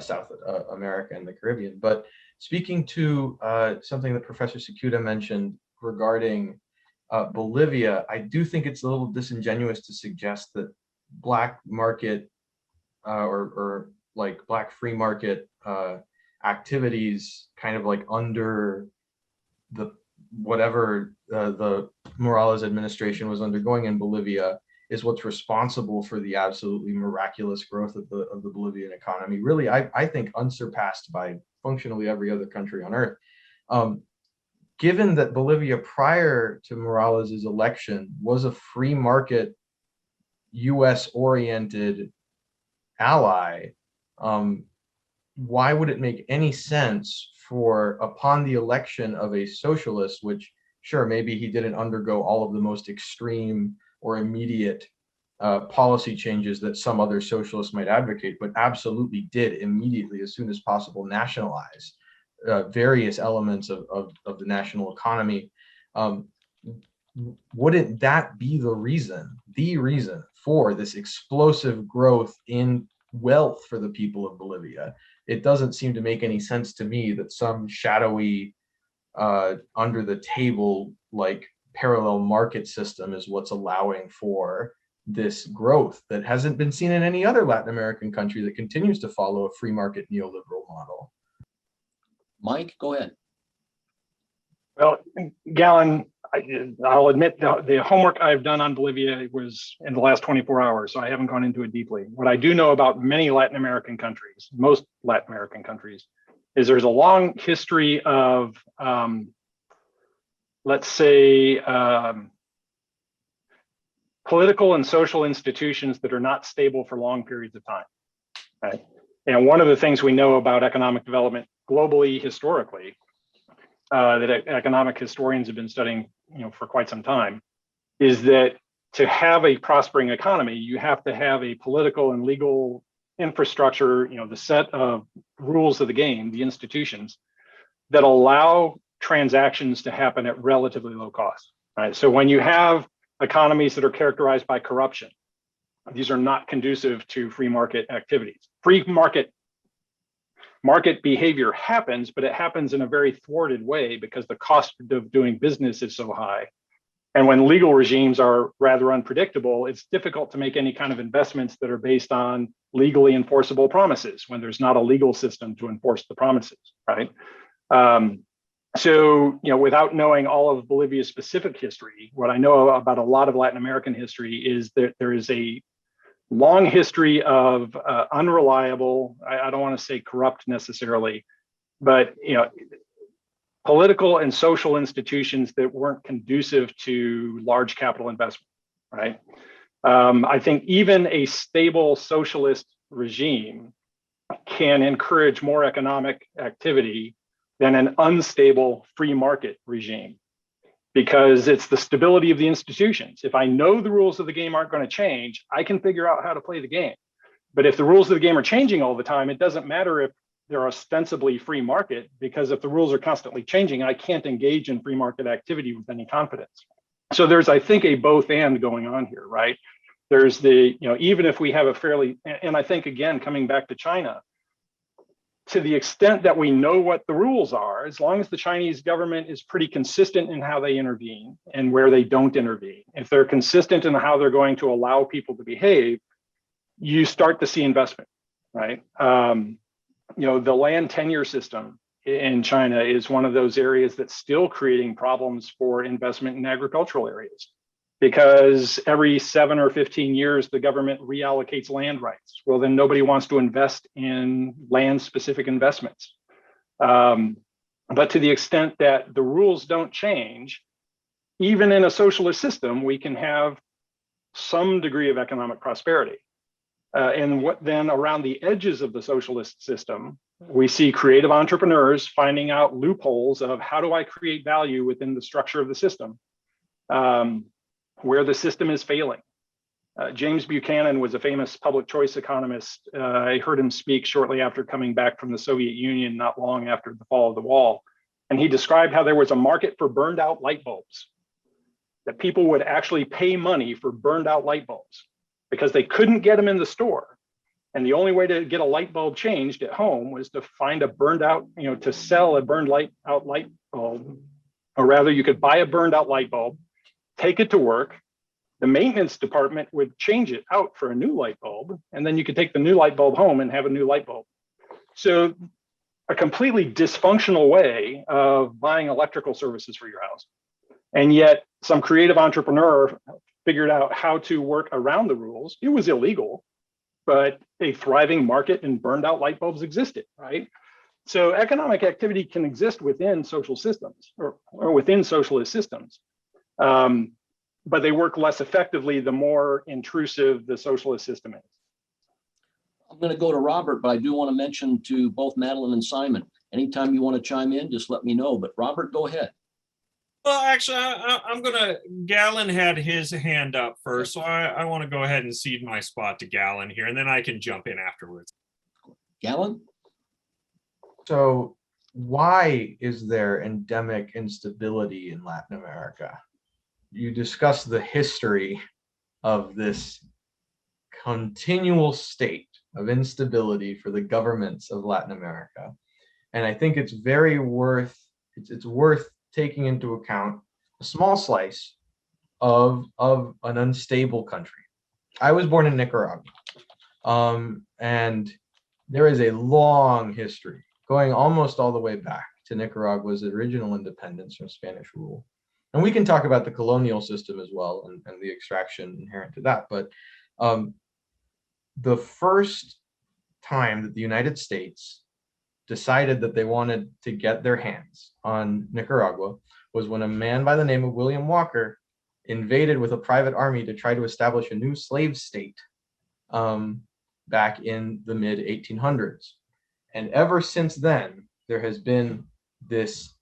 South America and the Caribbean. But speaking to something that Professor Sakuda mentioned regarding Bolivia, I do think it's a little disingenuous to suggest that black market or like black free market activities kind of like under the whatever the Morales administration was undergoing in Bolivia is what's responsible for the absolutely miraculous growth of the Bolivian economy. Really, I think unsurpassed by functionally every other country on earth. Given that Bolivia prior to Morales's election was a free market US oriented ally, why would it make any sense for, upon the election of a socialist, which sure, maybe he didn't undergo all of the most extreme or immediate policy changes that some other socialists might advocate, but absolutely did immediately, as soon as possible, nationalize various elements of the national economy. Wouldn't that be the reason for this explosive growth in wealth for the people of Bolivia? It doesn't seem to make any sense to me that some shadowy, under the table, like parallel market system is what's allowing for this growth that hasn't been seen in any other Latin American country that continues to follow a free market neoliberal model. Mike, go ahead. Well, Galen, I'll admit the homework I've done on Bolivia was in the last 24 hours, so I haven't gone into it deeply. What I do know about many Latin American countries, most Latin American countries, is there's a long history of, let's say, political and social institutions that are not stable for long periods of time. Right? And one of the things we know about economic development globally, historically, that economic historians have been studying, for quite some time, is that to have a prospering economy, you have to have a political and legal infrastructure, the set of rules of the game, the institutions that allow transactions to happen at relatively low cost. Right? So when you have economies that are characterized by corruption, these are not conducive to free market activities. Free market behavior happens, but it happens in a very thwarted way because the cost of doing business is so high. And when legal regimes are rather unpredictable, it's difficult to make any kind of investments that are based on legally enforceable promises when there's not a legal system to enforce the promises, right? So, without knowing all of Bolivia's specific history, what I know about a lot of Latin American history is that there is a long history of unreliable, I don't want to say corrupt necessarily, but political and social institutions that weren't conducive to large capital investment, right? I think even a stable socialist regime can encourage more economic activity than an unstable free market regime, because it's the stability of the institutions. If I know the rules of the game aren't going to change, I can figure out how to play the game. But if the rules of the game are changing all the time, it doesn't matter if they're ostensibly free market, because if the rules are constantly changing, I can't engage in free market activity with any confidence. So there's, I think, a both and going on here, right? There's the, even if we have a fairly, and I think, again, coming back to China, to the extent that we know what the rules are, as long as the Chinese government is pretty consistent in how they intervene and where they don't intervene, if they're consistent in how they're going to allow people to behave, you start to see investment, right? The land tenure system in China is one of those areas that's still creating problems for investment in agricultural areas, because every 7 or 15 years, the government reallocates land rights. Well, then nobody wants to invest in land-specific investments. But to the extent that the rules don't change, even in a socialist system, we can have some degree of economic prosperity. And what then around the edges of the socialist system, we see creative entrepreneurs finding out loopholes of how do I create value within the structure of the system, where the system is failing. James Buchanan was a famous public choice economist. I heard him speak shortly after coming back from the Soviet Union, not long after the fall of the wall. And he described how there was a market for burned out light bulbs, that people would actually pay money for burned out light bulbs because they couldn't get them in the store. And the only way to get a light bulb changed at home was to find a burned out, to sell a burned out light bulb, or rather you could buy a burned out light bulb, take it to work. The maintenance department would change it out for a new light bulb, and then you could take the new light bulb home and have a new light bulb. So a completely dysfunctional way of buying electrical services for your house. And yet some creative entrepreneur figured out how to work around the rules. It was illegal, but a thriving market and burned out light bulbs existed, right? So economic activity can exist within social systems or within socialist systems. But they work less effectively the more intrusive the socialist system is. I'm going to go to Robert, but I do want to mention to both Madeline and Simon, anytime you want to chime in, just let me know. But Robert, go ahead. Well, actually, I'm going to, Galen had his hand up first, so I want to go ahead and cede my spot to Galen here, and then I can jump in afterwards. Galen? So why is there endemic instability in Latin America? You discuss the history of this continual state of instability for the governments of Latin America. And I think it's very worth, it's worth taking into account a small slice of an unstable country. I was born in Nicaragua, and there is a long history going almost all the way back to Nicaragua's original independence from Spanish rule. And we can talk about the colonial system as well and the extraction inherent to that. But the first time that the United States decided that they wanted to get their hands on Nicaragua was when a man by the name of William Walker invaded with a private army to try to establish a new slave state back in the mid 1800s. And ever since then, there has been this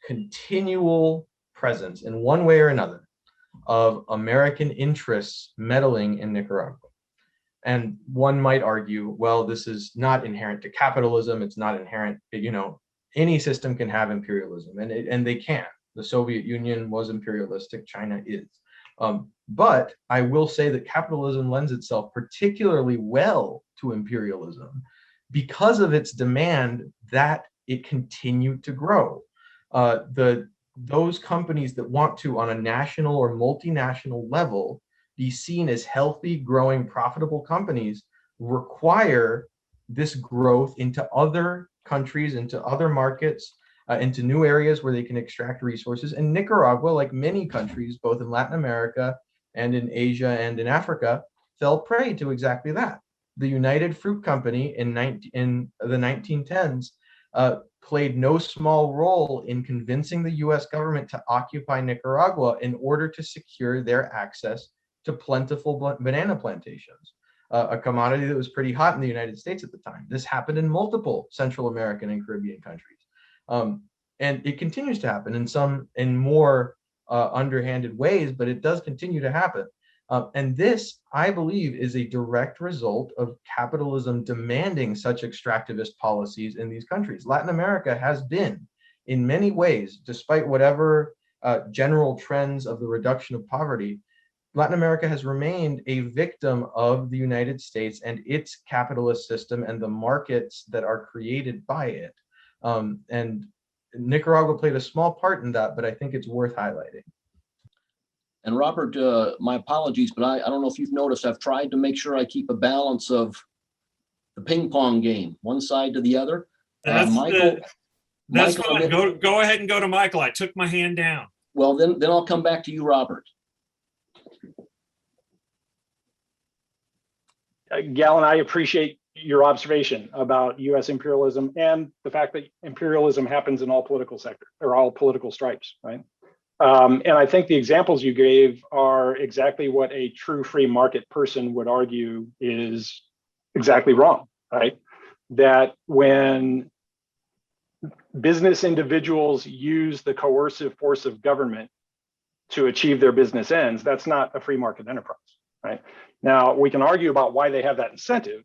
continual presence in one way or another of American interests meddling in Nicaragua. And one might argue, well, this is not inherent to capitalism. It's not inherent, any system can have imperialism, and they can. The Soviet Union was imperialistic, China is. But I will say that capitalism lends itself particularly well to imperialism because of its demand that it continue to grow. Those companies that want to, on a national or multinational level, be seen as healthy, growing, profitable companies require this growth into other countries, into other markets, into new areas where they can extract resources. And Nicaragua, like many countries, both in Latin America and in Asia and in Africa, fell prey to exactly that. The United Fruit Company in the 1910s played no small role in convincing the US government to occupy Nicaragua in order to secure their access to plentiful banana plantations, a commodity that was pretty hot in the United States at the time. This happened in multiple Central American and Caribbean countries. And it continues to happen in more underhanded ways, but it does continue to happen. And this, I believe, is a direct result of capitalism demanding such extractivist policies in these countries. Latin America has been, in many ways, despite whatever general trends of the reduction of poverty, Latin America has remained a victim of the United States and its capitalist system and the markets that are created by it. And Nicaragua played a small part in that, but I think it's worth highlighting. And Robert, my apologies, but I don't know if you've noticed, I've tried to make sure I keep a balance of the ping pong game, one side to the other. Michael, that's fine. Go ahead and go to Michael. I took my hand down. Well, then I'll come back to you, Robert. Galen, I appreciate your observation about U.S. imperialism and the fact that imperialism happens in all political sectors or all political stripes, right? And I think the examples you gave are exactly what a true free market person would argue is exactly wrong, right? That when business individuals use the coercive force of government to achieve their business ends, that's not a free market enterprise, right? Now, we can argue about why they have that incentive,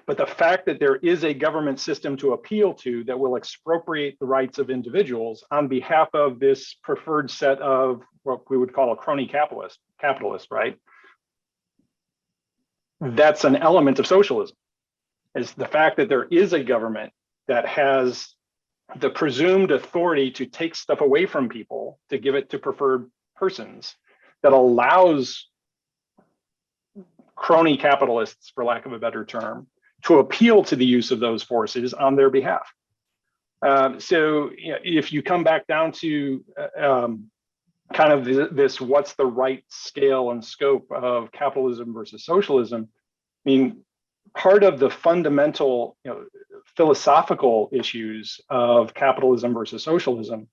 but the fact that there is a government system to appeal to that will expropriate the rights of individuals on behalf of this preferred set of what we would call a crony capitalist, right? That's an element of socialism, is the fact that there is a government that has the presumed authority to take stuff away from people to give it to preferred persons that allows crony capitalists, for lack of a better term, to appeal to the use of those forces on their behalf. So if you come back down to kind of this, what's the right scale and scope of capitalism versus socialism? I mean, part of the fundamental philosophical issues of capitalism versus socialism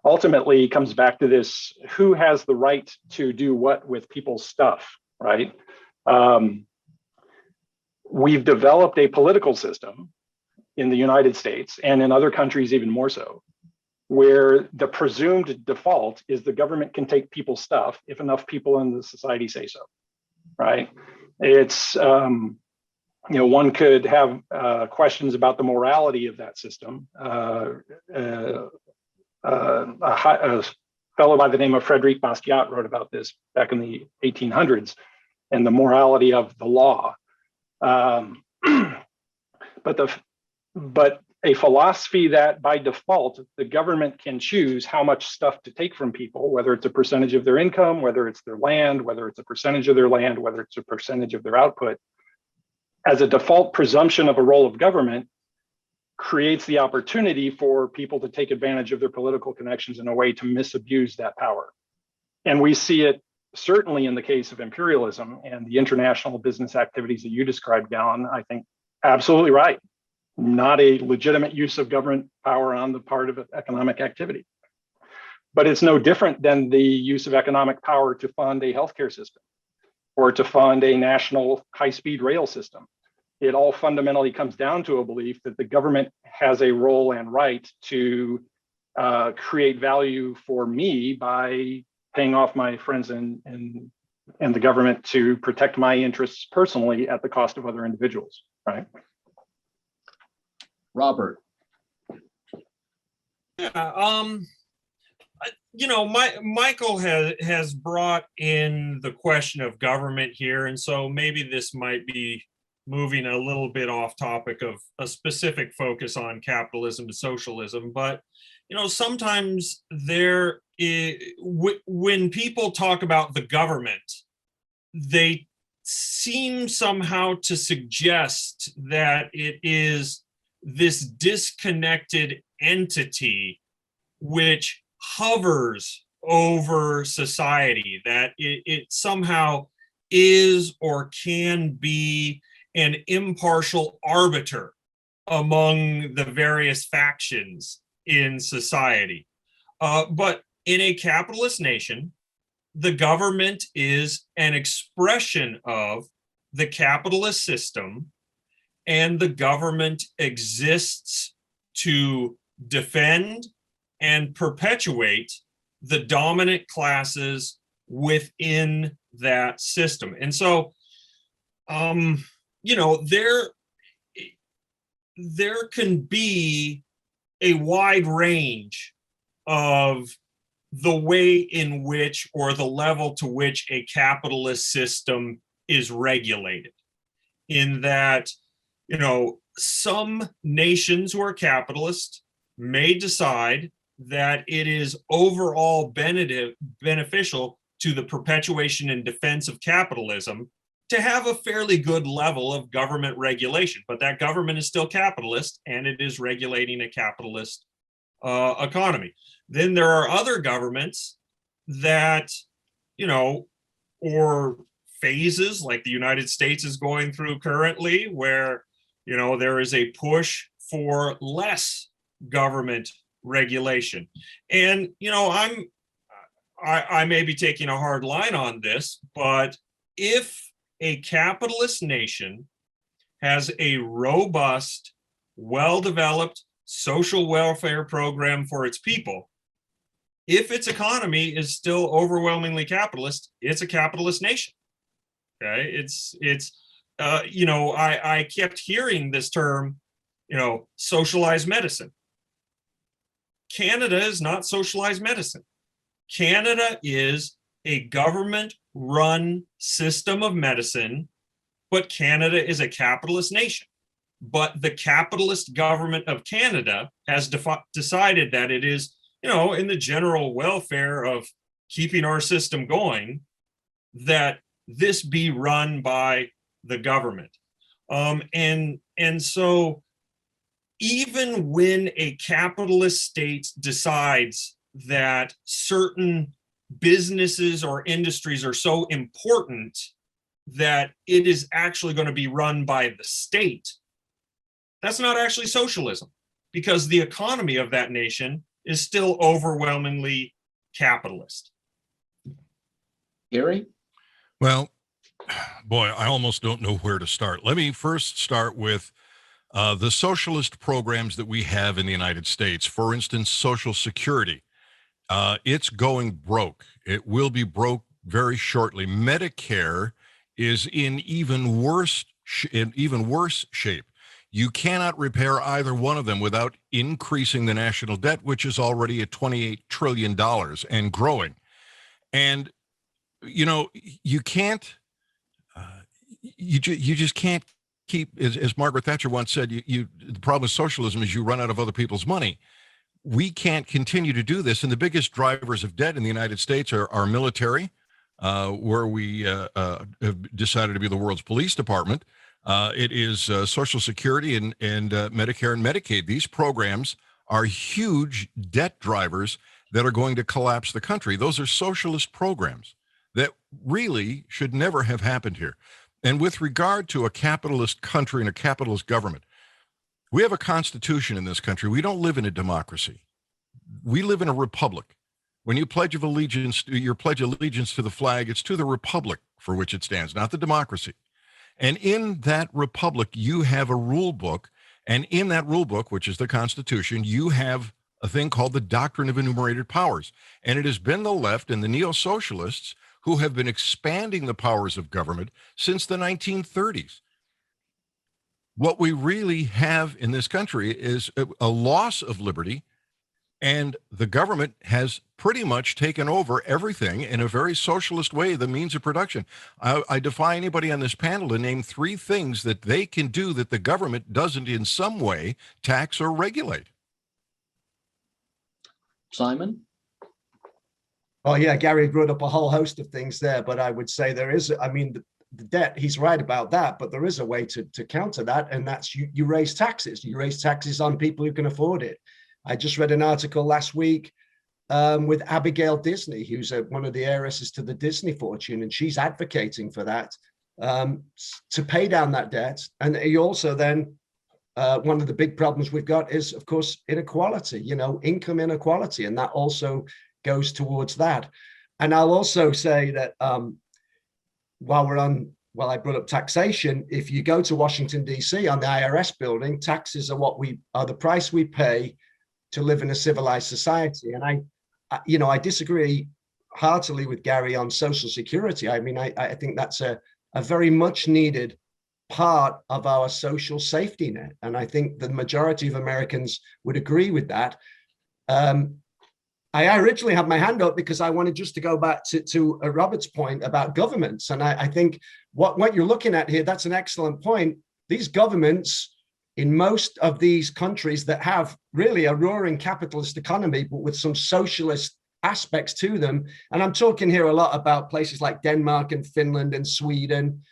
ultimately comes back to this: who has the right to do what with people's stuff, right? We've developed a political system in the United States and in other countries even more so, where the presumed default is the government can take people's stuff if enough people in the society say so, right? It's, one could have questions about the morality of that system. A fellow by the name of Frederic Bastiat wrote about this back in the 1800s and the morality of the law. But a philosophy that by default, the government can choose how much stuff to take from people, whether it's a percentage of their income, whether it's their land, whether it's a percentage of their land, whether it's a percentage of their output, as a default presumption of a role of government, creates the opportunity for people to take advantage of their political connections in a way to misabuse that power. And we see it certainly in the case of imperialism and the international business activities that you described, Gallon. I think absolutely right. Not a legitimate use of government power on the part of economic activity. But it's no different than the use of economic power to fund a healthcare system or to fund a national high-speed rail system. It all fundamentally comes down to a belief that the government has a role and right to create value for me by paying off my friends and the government to protect my interests personally at the cost of other individuals, right? Robert. Yeah, Michael has brought in the question of government here, and so maybe this might be moving a little bit off topic of a specific focus on capitalism and socialism. But sometimes when people talk about the government, they seem somehow to suggest that it is this disconnected entity which hovers over society, that it somehow is or can be an impartial arbiter among the various factions in society. But in a capitalist nation, the government is an expression of the capitalist system, and the government exists to defend and perpetuate the dominant classes within that system. And so, there can be a wide range of the way in which, or the level to which, a capitalist system is regulated. In that, some nations who are capitalist may decide that it is overall beneficial to the perpetuation and defense of capitalism to have a fairly good level of government regulation, but that government is still capitalist and it is regulating a capitalist economy. Then there are other governments that, or phases like the United States is going through currently, where, there is a push for less government regulation. And, I may be taking a hard line on this, but if a capitalist nation has a robust, well-developed social welfare program for its people, if its economy is still overwhelmingly capitalist, it's a capitalist nation. Okay, I kept hearing this term, socialized medicine. Canada is not socialized medicine. Canada is a government-run system of medicine, but Canada is a capitalist nation. But the capitalist government of Canada has decided that it is, in the general welfare of keeping our system going, that this be run by the government. And so even when a capitalist state decides that certain businesses or industries are so important that it is actually going to be run by the state, that's not actually socialism, because the economy of that nation is still overwhelmingly capitalist. Gary? Well, boy, I almost don't know where to start. Let me first start with the socialist programs that we have in the United States. For instance, Social Security. It's going broke. It will be broke very shortly. Medicare is in even worse shape. You cannot repair either one of them without increasing the national debt, which is already at $28 trillion and growing. And, you know, you can't, you just can't keep, as Margaret Thatcher once said, the problem with socialism is you run out of other people's money. We can't continue to do this. And the biggest drivers of debt in the United States are our military, where we have decided to be the world's police department. It is Social Security and Medicare and Medicaid. These programs are huge debt drivers that are going to collapse the country. Those are socialist programs that really should never have happened here. And with regard to a capitalist country and a capitalist government, we have a constitution in this country. We don't live in a democracy. We live in a republic. When you pledge allegiance to the flag, it's to the republic for which it stands, not the democracy. And in that republic, you have a rule book. And in that rule book, which is the Constitution, you have a thing called the Doctrine of Enumerated Powers. And it has been the left and the neo-socialists who have been expanding the powers of government since the 1930s. What we really have in this country is a loss of liberty, and the government has pretty much taken over everything in a very socialist way, the means of production. I defy anybody on this panel to name 3 things that they can do that the government doesn't in some way tax or regulate. Simon? Oh yeah, Gary brought up a whole host of things there, but I would say there is, I mean, the debt, he's right about that, but there is a way to counter that, and that's you raise taxes. You raise taxes on people who can afford it. I just read an article last week with Abigail Disney, who's one of the heiresses to the Disney fortune, and she's advocating for that to pay down that debt. And you also then, one of the big problems we've got is, of course, inequality, income inequality, and that also goes towards that. And I'll also say that while I brought up taxation, if you go to Washington, D.C. on the IRS building, taxes are the price we pay to live in a civilized society. And I disagree heartily with Gary on Social Security. I mean, I think that's a very much needed part of our social safety net. And I think the majority of Americans would agree with that. I originally had my hand up because I wanted just to go back to Robert's point about governments. And I think what you're looking at here, that's an excellent point. These governments in most of these countries that have really a roaring capitalist economy, but with some socialist aspects to them. And I'm talking here a lot about places like Denmark and Finland and Sweden.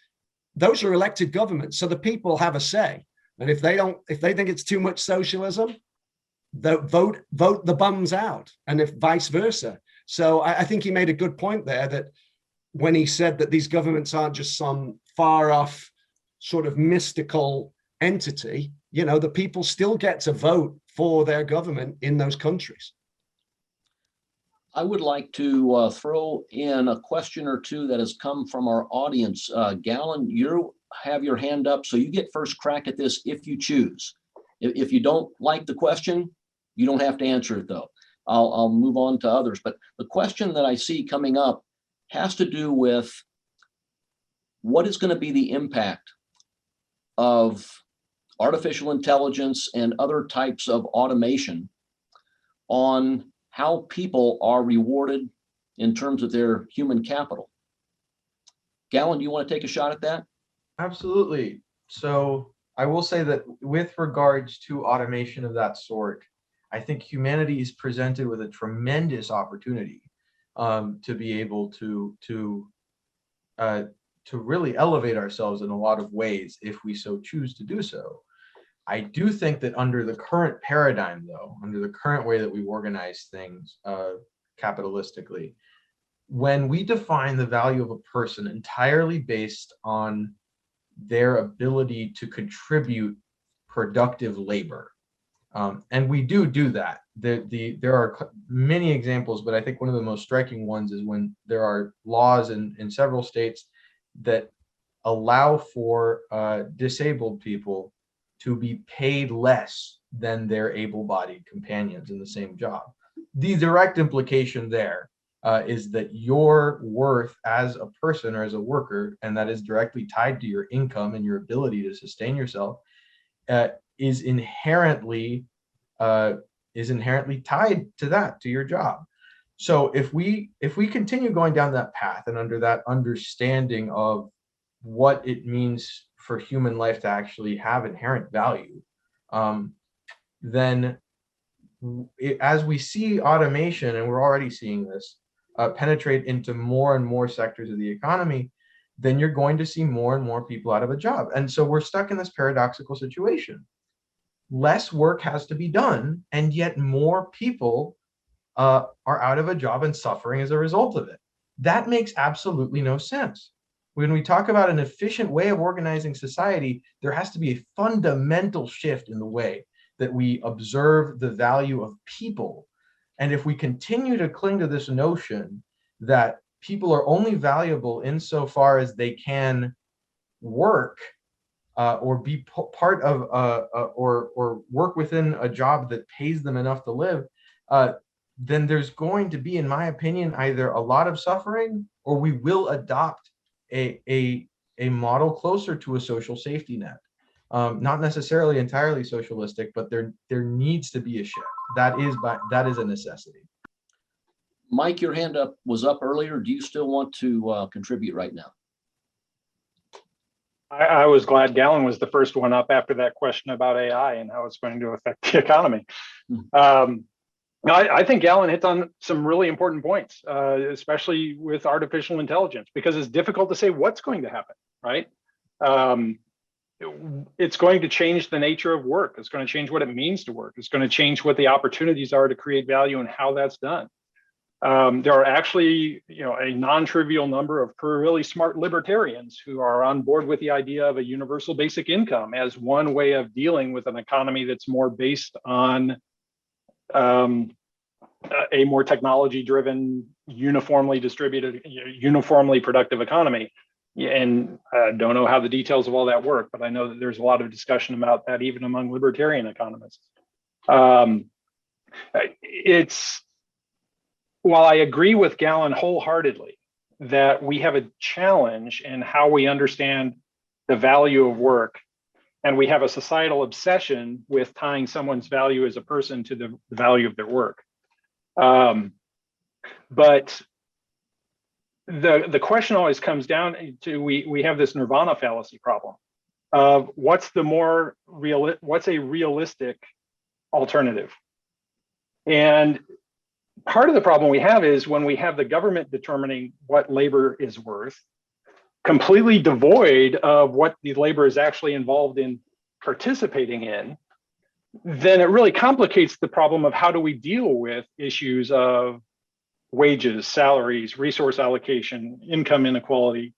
Those are elected governments. So the people have a say. And if they think it's too much socialism, vote the bums out, and if vice versa. So I think he made a good point there, that when he said that these governments aren't just some far off sort of mystical entity, the people still get to vote for their government in those countries. I would like to throw in a question or two that has come from our audience. Gallon, you have your hand up, so you get first crack at this if you choose. If you don't like the question, you don't have to answer it, though. I'll move on to others. But the question that I see coming up has to do with what is going to be the impact of artificial intelligence and other types of automation on how people are rewarded in terms of their human capital. Gallon, do you want to take a shot at that? Absolutely. So I will say that with regards to automation of that sort, I think humanity is presented with a tremendous opportunity. to be able to really elevate ourselves in a lot of ways if we so choose to do so. I do think that under the current paradigm, though, under the current way that we organize things capitalistically, when we define the value of a person entirely based on their ability to contribute productive labor, and we do that. There are many examples, but I think one of the most striking ones is when there are laws in several states that allow for disabled people to be paid less than their able-bodied companions in the same job. The direct implication there is that your worth as a person or as a worker, and that is directly tied to your income and your ability to sustain yourself, is inherently tied to that, to your job. So if we continue going down that path and under that understanding of what it means for human life to actually have inherent value, then as we see automation, and we're already seeing this, penetrate into more and more sectors of the economy, then you're going to see more and more people out of a job. And so we're stuck in this paradoxical situation. Less work has to be done, and yet more people are out of a job and suffering as a result of it. That makes absolutely no sense. When we talk about an efficient way of organizing society, there has to be a fundamental shift in the way that we observe the value of people. And if we continue to cling to this notion that people are only valuable insofar as they can work or be part of or work within a job that pays them enough to live, then there's going to be, in my opinion, either a lot of suffering, or we will adopt a model closer to a social safety net. Not necessarily entirely socialistic, but there needs to be a shift. That is a necessity. Mike, your hand was up earlier. Do you still want to contribute right now? I was glad Galen was the first one up after that question about AI and how it's going to affect the economy. I think Galen hit on some really important points, especially with artificial intelligence, because it's difficult to say what's going to happen, right? It's going to change the nature of work. It's going to change what it means to work. It's going to change what the opportunities are to create value and how that's done. There are actually, a non-trivial number of really smart libertarians who are on board with the idea of a universal basic income as one way of dealing with an economy that's more based on a more technology-driven, uniformly distributed, uniformly productive economy. And I don't know how the details of all that work, but I know that there's a lot of discussion about that even among libertarian economists. While I agree with Galen wholeheartedly that we have a challenge in how we understand the value of work, and we have a societal obsession with tying someone's value as a person to the value of their work. But the question always comes down to, we have this nirvana fallacy problem of what's a realistic alternative. And part of the problem we have is when we have the government determining what labor is worth, completely devoid of what the labor is actually involved in participating in, then it really complicates the problem of how do we deal with issues of wages, salaries, resource allocation, income inequality,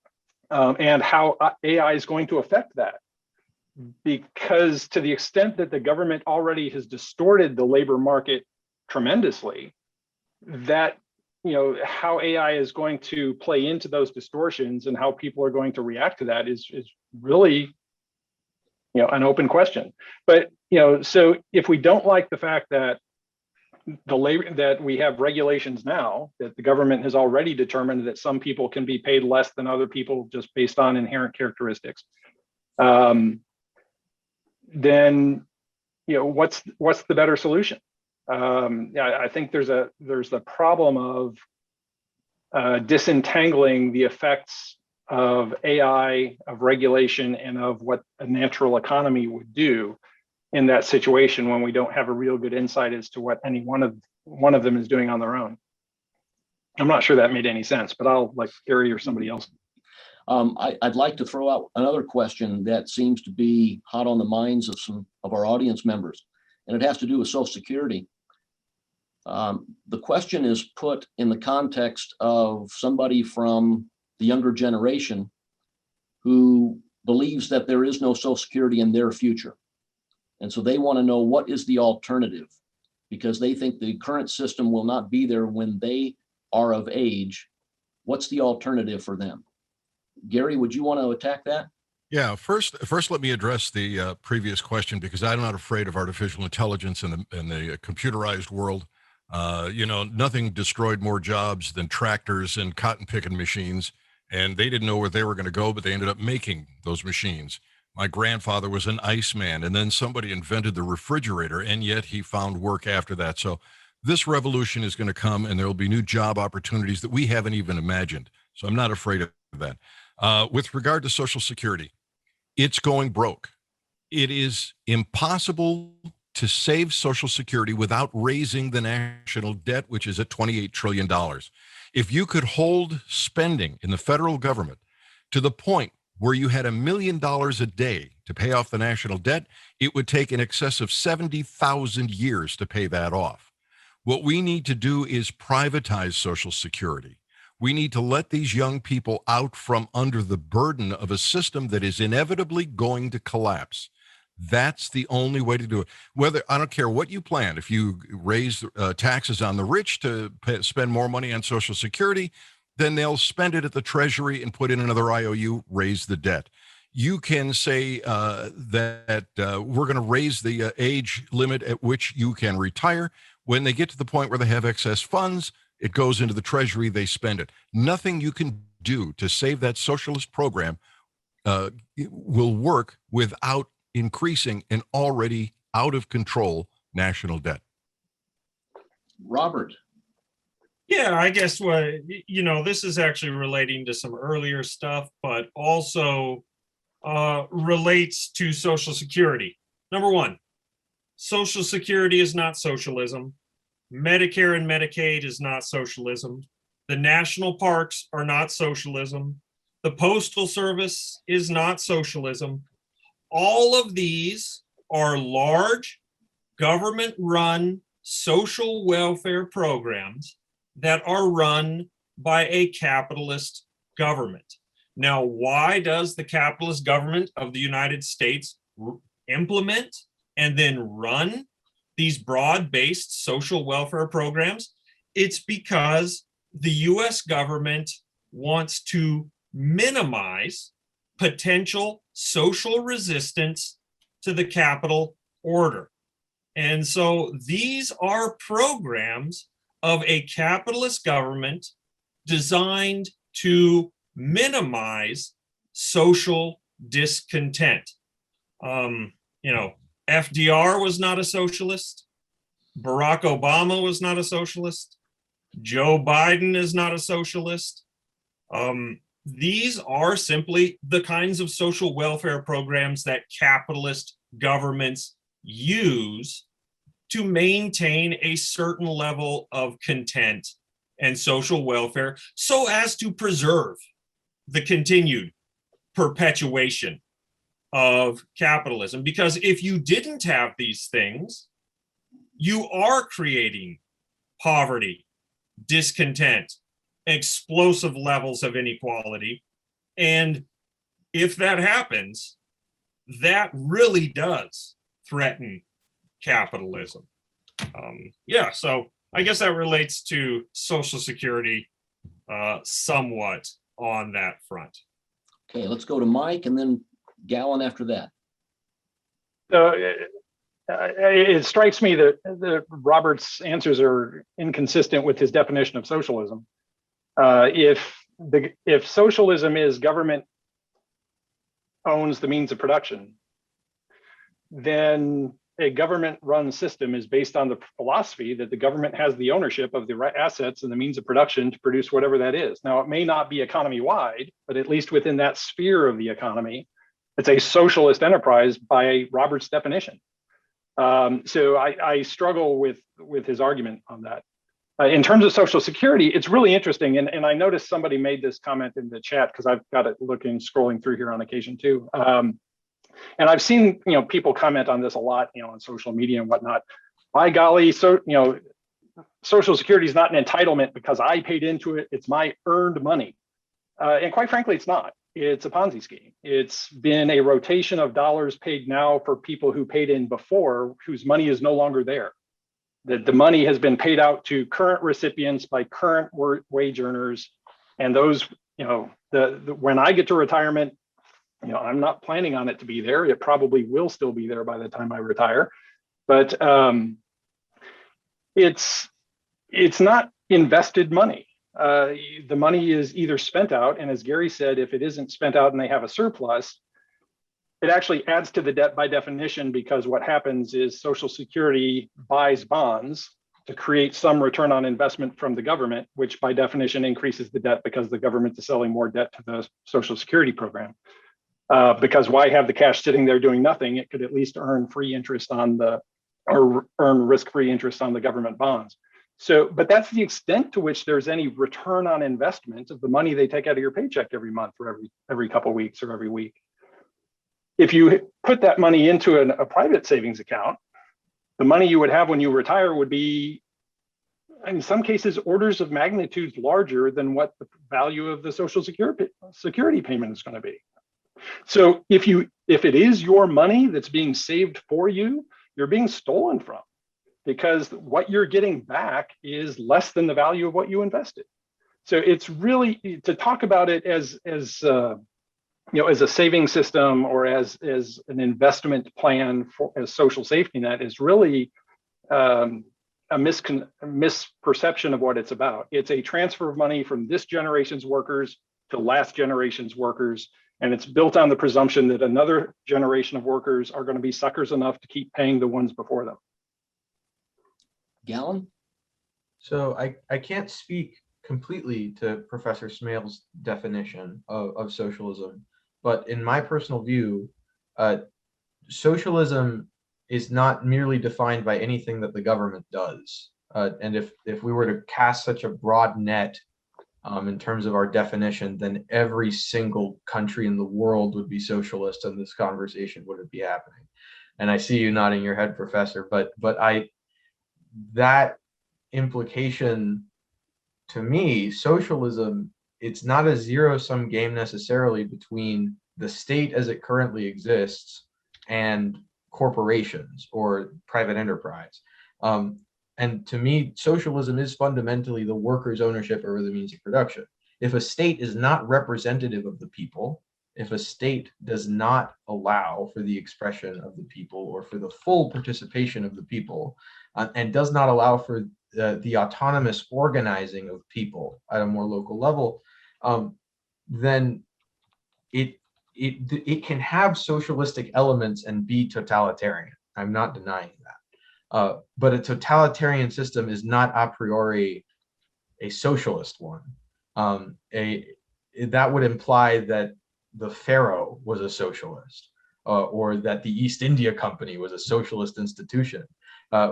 and how AI is going to affect that. Because to the extent that the government already has distorted the labor market tremendously, that how AI is going to play into those distortions and how people are going to react to that is really an open question. But so if we don't like the fact that that we have regulations now, that the government has already determined that some people can be paid less than other people just based on inherent characteristics, then what's the better solution? I think there's the problem of disentangling the effects of AI, of regulation, and of what a natural economy would do in that situation when we don't have a real good insight as to what any one of them is doing on their own. I'm not sure that made any sense, but I'll let Gary or somebody else. I'd like to throw out another question that seems to be hot on the minds of some of our audience members, and it has to do with Social Security. The question is put in the context of somebody from the younger generation who believes that there is no Social Security in their future. And so they want to know, what is the alternative? Because they think the current system will not be there when they are of age. What's the alternative for them? Gary, would you want to attack that? Yeah, first, let me address the previous question, because I'm not afraid of artificial intelligence in the computerized world. Nothing destroyed more jobs than tractors and cotton picking machines, and they didn't know where they were going to go, but they ended up making those machines. My grandfather was an iceman, and then somebody invented the refrigerator, and yet he found work after that. So this revolution is going to come, and there will be new job opportunities that we haven't even imagined. So I'm not afraid of that. With regard to Social Security, it's going broke. It is impossible to save Social Security without raising the national debt, which is at $28 trillion. If you could hold spending in the federal government to the point where you had $1 million a day to pay off the national debt, it would take in excess of 70,000 years to pay that off. What we need to do is privatize Social Security. We need to let these young people out from under the burden of a system that is inevitably going to collapse. That's the only way to do it. I don't care what you plan. If you raise taxes on the rich to spend more money on Social Security, then they'll spend it at the Treasury and put in another IOU, raise the debt. You can say that we're going to raise the age limit at which you can retire. When they get to the point where they have excess funds, it goes into the Treasury, they spend it. Nothing you can do to save that socialist program will work without increasing an already out of control national debt. Robert. Yeah, I guess this is actually relating to some earlier stuff, but also relates to Social Security. Number one, Social Security is not socialism. Medicare and Medicaid is not socialism. The national parks are not socialism. The Postal Service is not socialism. All of these are large government-run social welfare programs that are run by a capitalist government. Now, why does the capitalist government of the United States implement and then run these broad-based social welfare programs? It's because the US government wants to minimize potential social resistance to the capital order. And so these are programs of a capitalist government designed to minimize social discontent. FDR was not a socialist. Barack Obama was not a socialist. Joe Biden is not a socialist. These are simply the kinds of social welfare programs that capitalist governments use to maintain a certain level of content and social welfare so as to preserve the continued perpetuation of capitalism. Because if you didn't have these things, you are creating poverty, discontent, explosive levels of inequality. And if that happens, that really does threaten capitalism. So I guess that relates to Social Security somewhat on that front. Okay, let's go to Mike and then Gallon after that. It strikes me that Robert's answers are inconsistent with his definition of socialism. If socialism is government owns the means of production, then a government-run system is based on the philosophy that the government has the ownership of the right assets and the means of production to produce whatever that is. Now, it may not be economy-wide, but at least within that sphere of the economy, it's a socialist enterprise by Robert's definition. So I struggle with his argument on that. In terms of Social Security, it's really interesting. And I noticed somebody made this comment in the chat because I've got it scrolling through here on occasion too. And I've seen, people comment on this a lot, on social media and whatnot. By golly, Social Security is not an entitlement because I paid into it. It's my earned money. And quite frankly, it's not. It's a Ponzi scheme. It's been a rotation of dollars paid now for people who paid in before, whose money is no longer there. The money has been paid out to current recipients by current wage earners. And those, when I get to retirement, I'm not planning on it to be there. It probably will still be there by the time I retire. But it's not invested money. The money is either spent out, and as Gary said, if it isn't spent out and they have a surplus, it actually adds to the debt by definition, because what happens is Social Security buys bonds to create some return on investment from the government, which by definition increases the debt because the government is selling more debt to the Social Security program. Because why have the cash sitting there doing nothing? It could at least earn free interest or earn risk-free interest on the government bonds. So, but that's the extent to which there's any return on investment of the money they take out of your paycheck every month or every couple of weeks or every week. If you put that money into a private savings account, the money you would have when you retire would be, in some cases, orders of magnitude larger than what the value of the Social Security payment is going to be. So if it is your money that's being saved for you, you're being stolen from, because what you're getting back is less than the value of what you invested. So it's really, to talk about it as a saving system or as an investment plan as social safety net is really a misperception of what it's about. It's a transfer of money from this generation's workers to last generation's workers. And it's built on the presumption that another generation of workers are going to be suckers enough to keep paying the ones before them. Gallon? So I can't speak completely to Professor Smale's definition of socialism, but in my personal view, socialism is not merely defined by anything that the government does. And if we were to cast such a broad net in terms of our definition, then every single country in the world would be socialist, and this conversation wouldn't be happening. And I see you nodding your head, Professor, but that implication, to me, socialism, it's not a zero-sum game necessarily between the state as it currently exists and corporations or private enterprise. And to me, socialism is fundamentally the worker's ownership over the means of production. If a state is not representative of the people, if a state does not allow for the expression of the people or for the full participation of the people, and does not allow for the autonomous organizing of people at a more local level, then it can have socialistic elements and be totalitarian. I'm not denying that. But a totalitarian system is not a priori a socialist one. That would imply that the Pharaoh was a socialist, or that the East India Company was a socialist institution,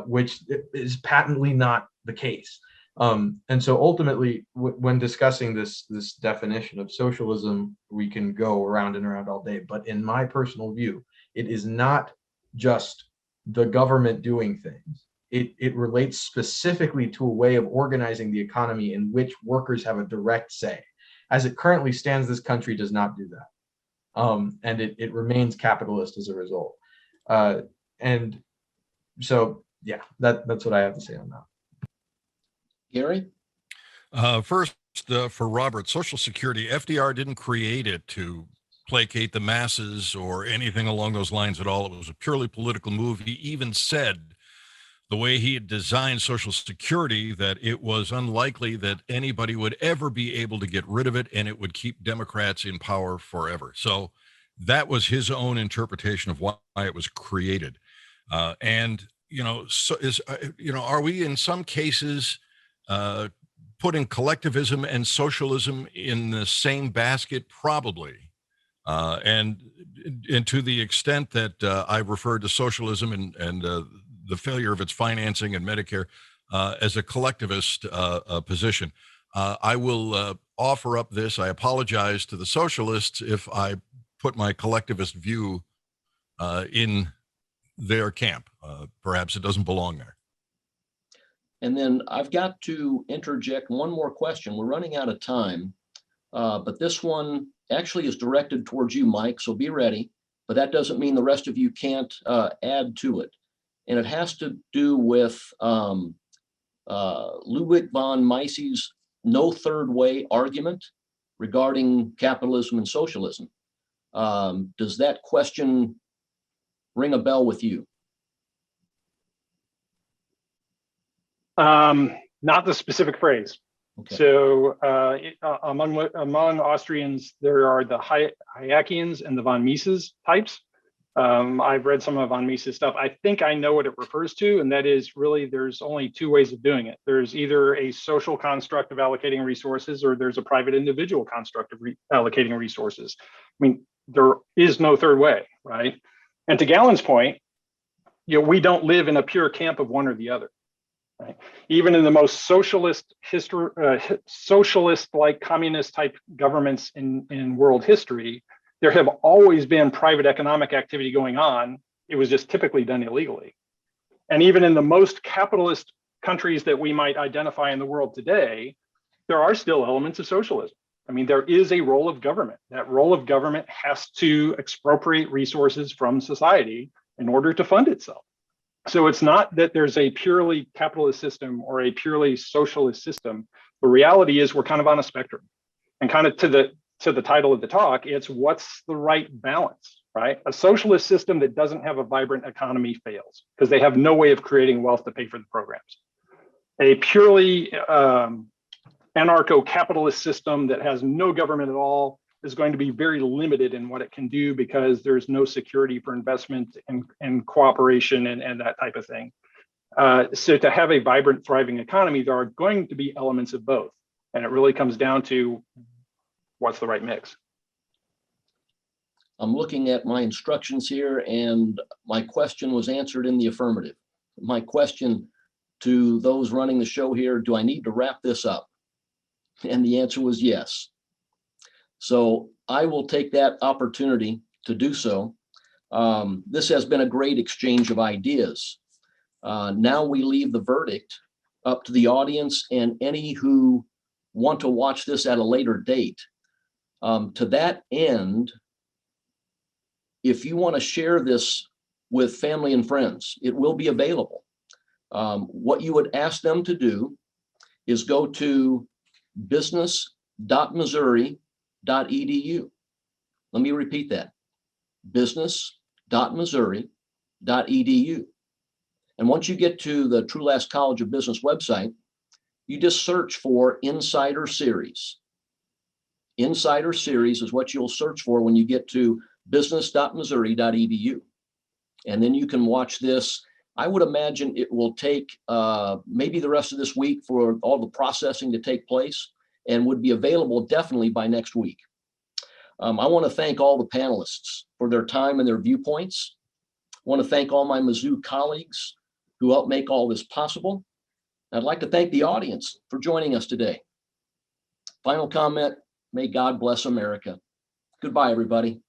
which is patently not the case. And so ultimately, when discussing this definition of socialism, we can go around and around all day. But in my personal view, it is not just the government doing things. It relates specifically to a way of organizing the economy in which workers have a direct say. As it currently stands, this country does not do that. And it remains capitalist as a result. And so, yeah, that's what I have to say on that. Gary? First, for Robert, Social Security, FDR didn't create it to placate the masses or anything along those lines at all. It was a purely political move. He even said, the way he had designed Social Security, that it was unlikely that anybody would ever be able to get rid of it, and it would keep Democrats in power forever. So that was his own interpretation of why it was created. And, are we in some cases putting collectivism and socialism in the same basket? Probably. And to the extent that I referred to socialism and the failure of its financing and Medicare, as a collectivist position. I will offer up this. I apologize to the socialists if I put my collectivist view in their camp. Perhaps it doesn't belong there. And then I've got to interject one more question. We're running out of time, but this one actually is directed towards you, Mike, so be ready. But that doesn't mean the rest of you can't add to it. And it has to do with Ludwig von Mises's no third way argument regarding capitalism and socialism. Does that question ring a bell with you? Not the specific phrase. Okay. So among Austrians, there are the Hayekians and the von Mises types. I've read some of von Mises stuff. I think I know what it refers to, and that is really there's only two ways of doing it. There's either a social construct of allocating resources, or there's a private individual construct of allocating resources. I mean, there is no third way, right? And to Gallen's point, we don't live in a pure camp of one or the other. Right? Even in the most socialist socialist-like communist type governments in world history, there have always been private economic activity going on. It was just typically done illegally. And even in the most capitalist countries that we might identify in the world today, there are still elements of socialism. I mean, there is a role of government. That role of government has to expropriate resources from society in order to fund itself. So it's not that there's a purely capitalist system or a purely socialist system. The reality is we're kind of on a spectrum. And kind of to the title of the talk, it's what's the right balance, right? A socialist system that doesn't have a vibrant economy fails because they have no way of creating wealth to pay for the programs. A purely anarcho-capitalist system that has no government at all is going to be very limited in what it can do because there's no security for investment and cooperation and that type of thing. So to have a vibrant, thriving economy, there are going to be elements of both. And it really comes down to what's the right mix. I'm looking at my instructions here, and my question was answered in the affirmative. My question to those running the show here, do I need to wrap this up? And the answer was yes. So I will take that opportunity to do so. This has been a great exchange of ideas. Now we leave the verdict up to the audience and any who want to watch this at a later date. To that end, if you want to share this with family and friends, it will be available. What you would ask them to do is go to business.missouri.edu. Let me repeat that, business.missouri.edu. And once you get to the Trulaske College of Business website, you just search for Insider Series. Insider Series is what you'll search for when you get to business.missouri.edu. And then you can watch this. I would imagine it will take maybe the rest of this week for all the processing to take place, and would be available definitely by next week. I want to thank all the panelists for their time and their viewpoints. I want to thank all my Mizzou colleagues who helped make all this possible. I'd like to thank the audience for joining us today. Final comment, may God bless America. Goodbye, everybody.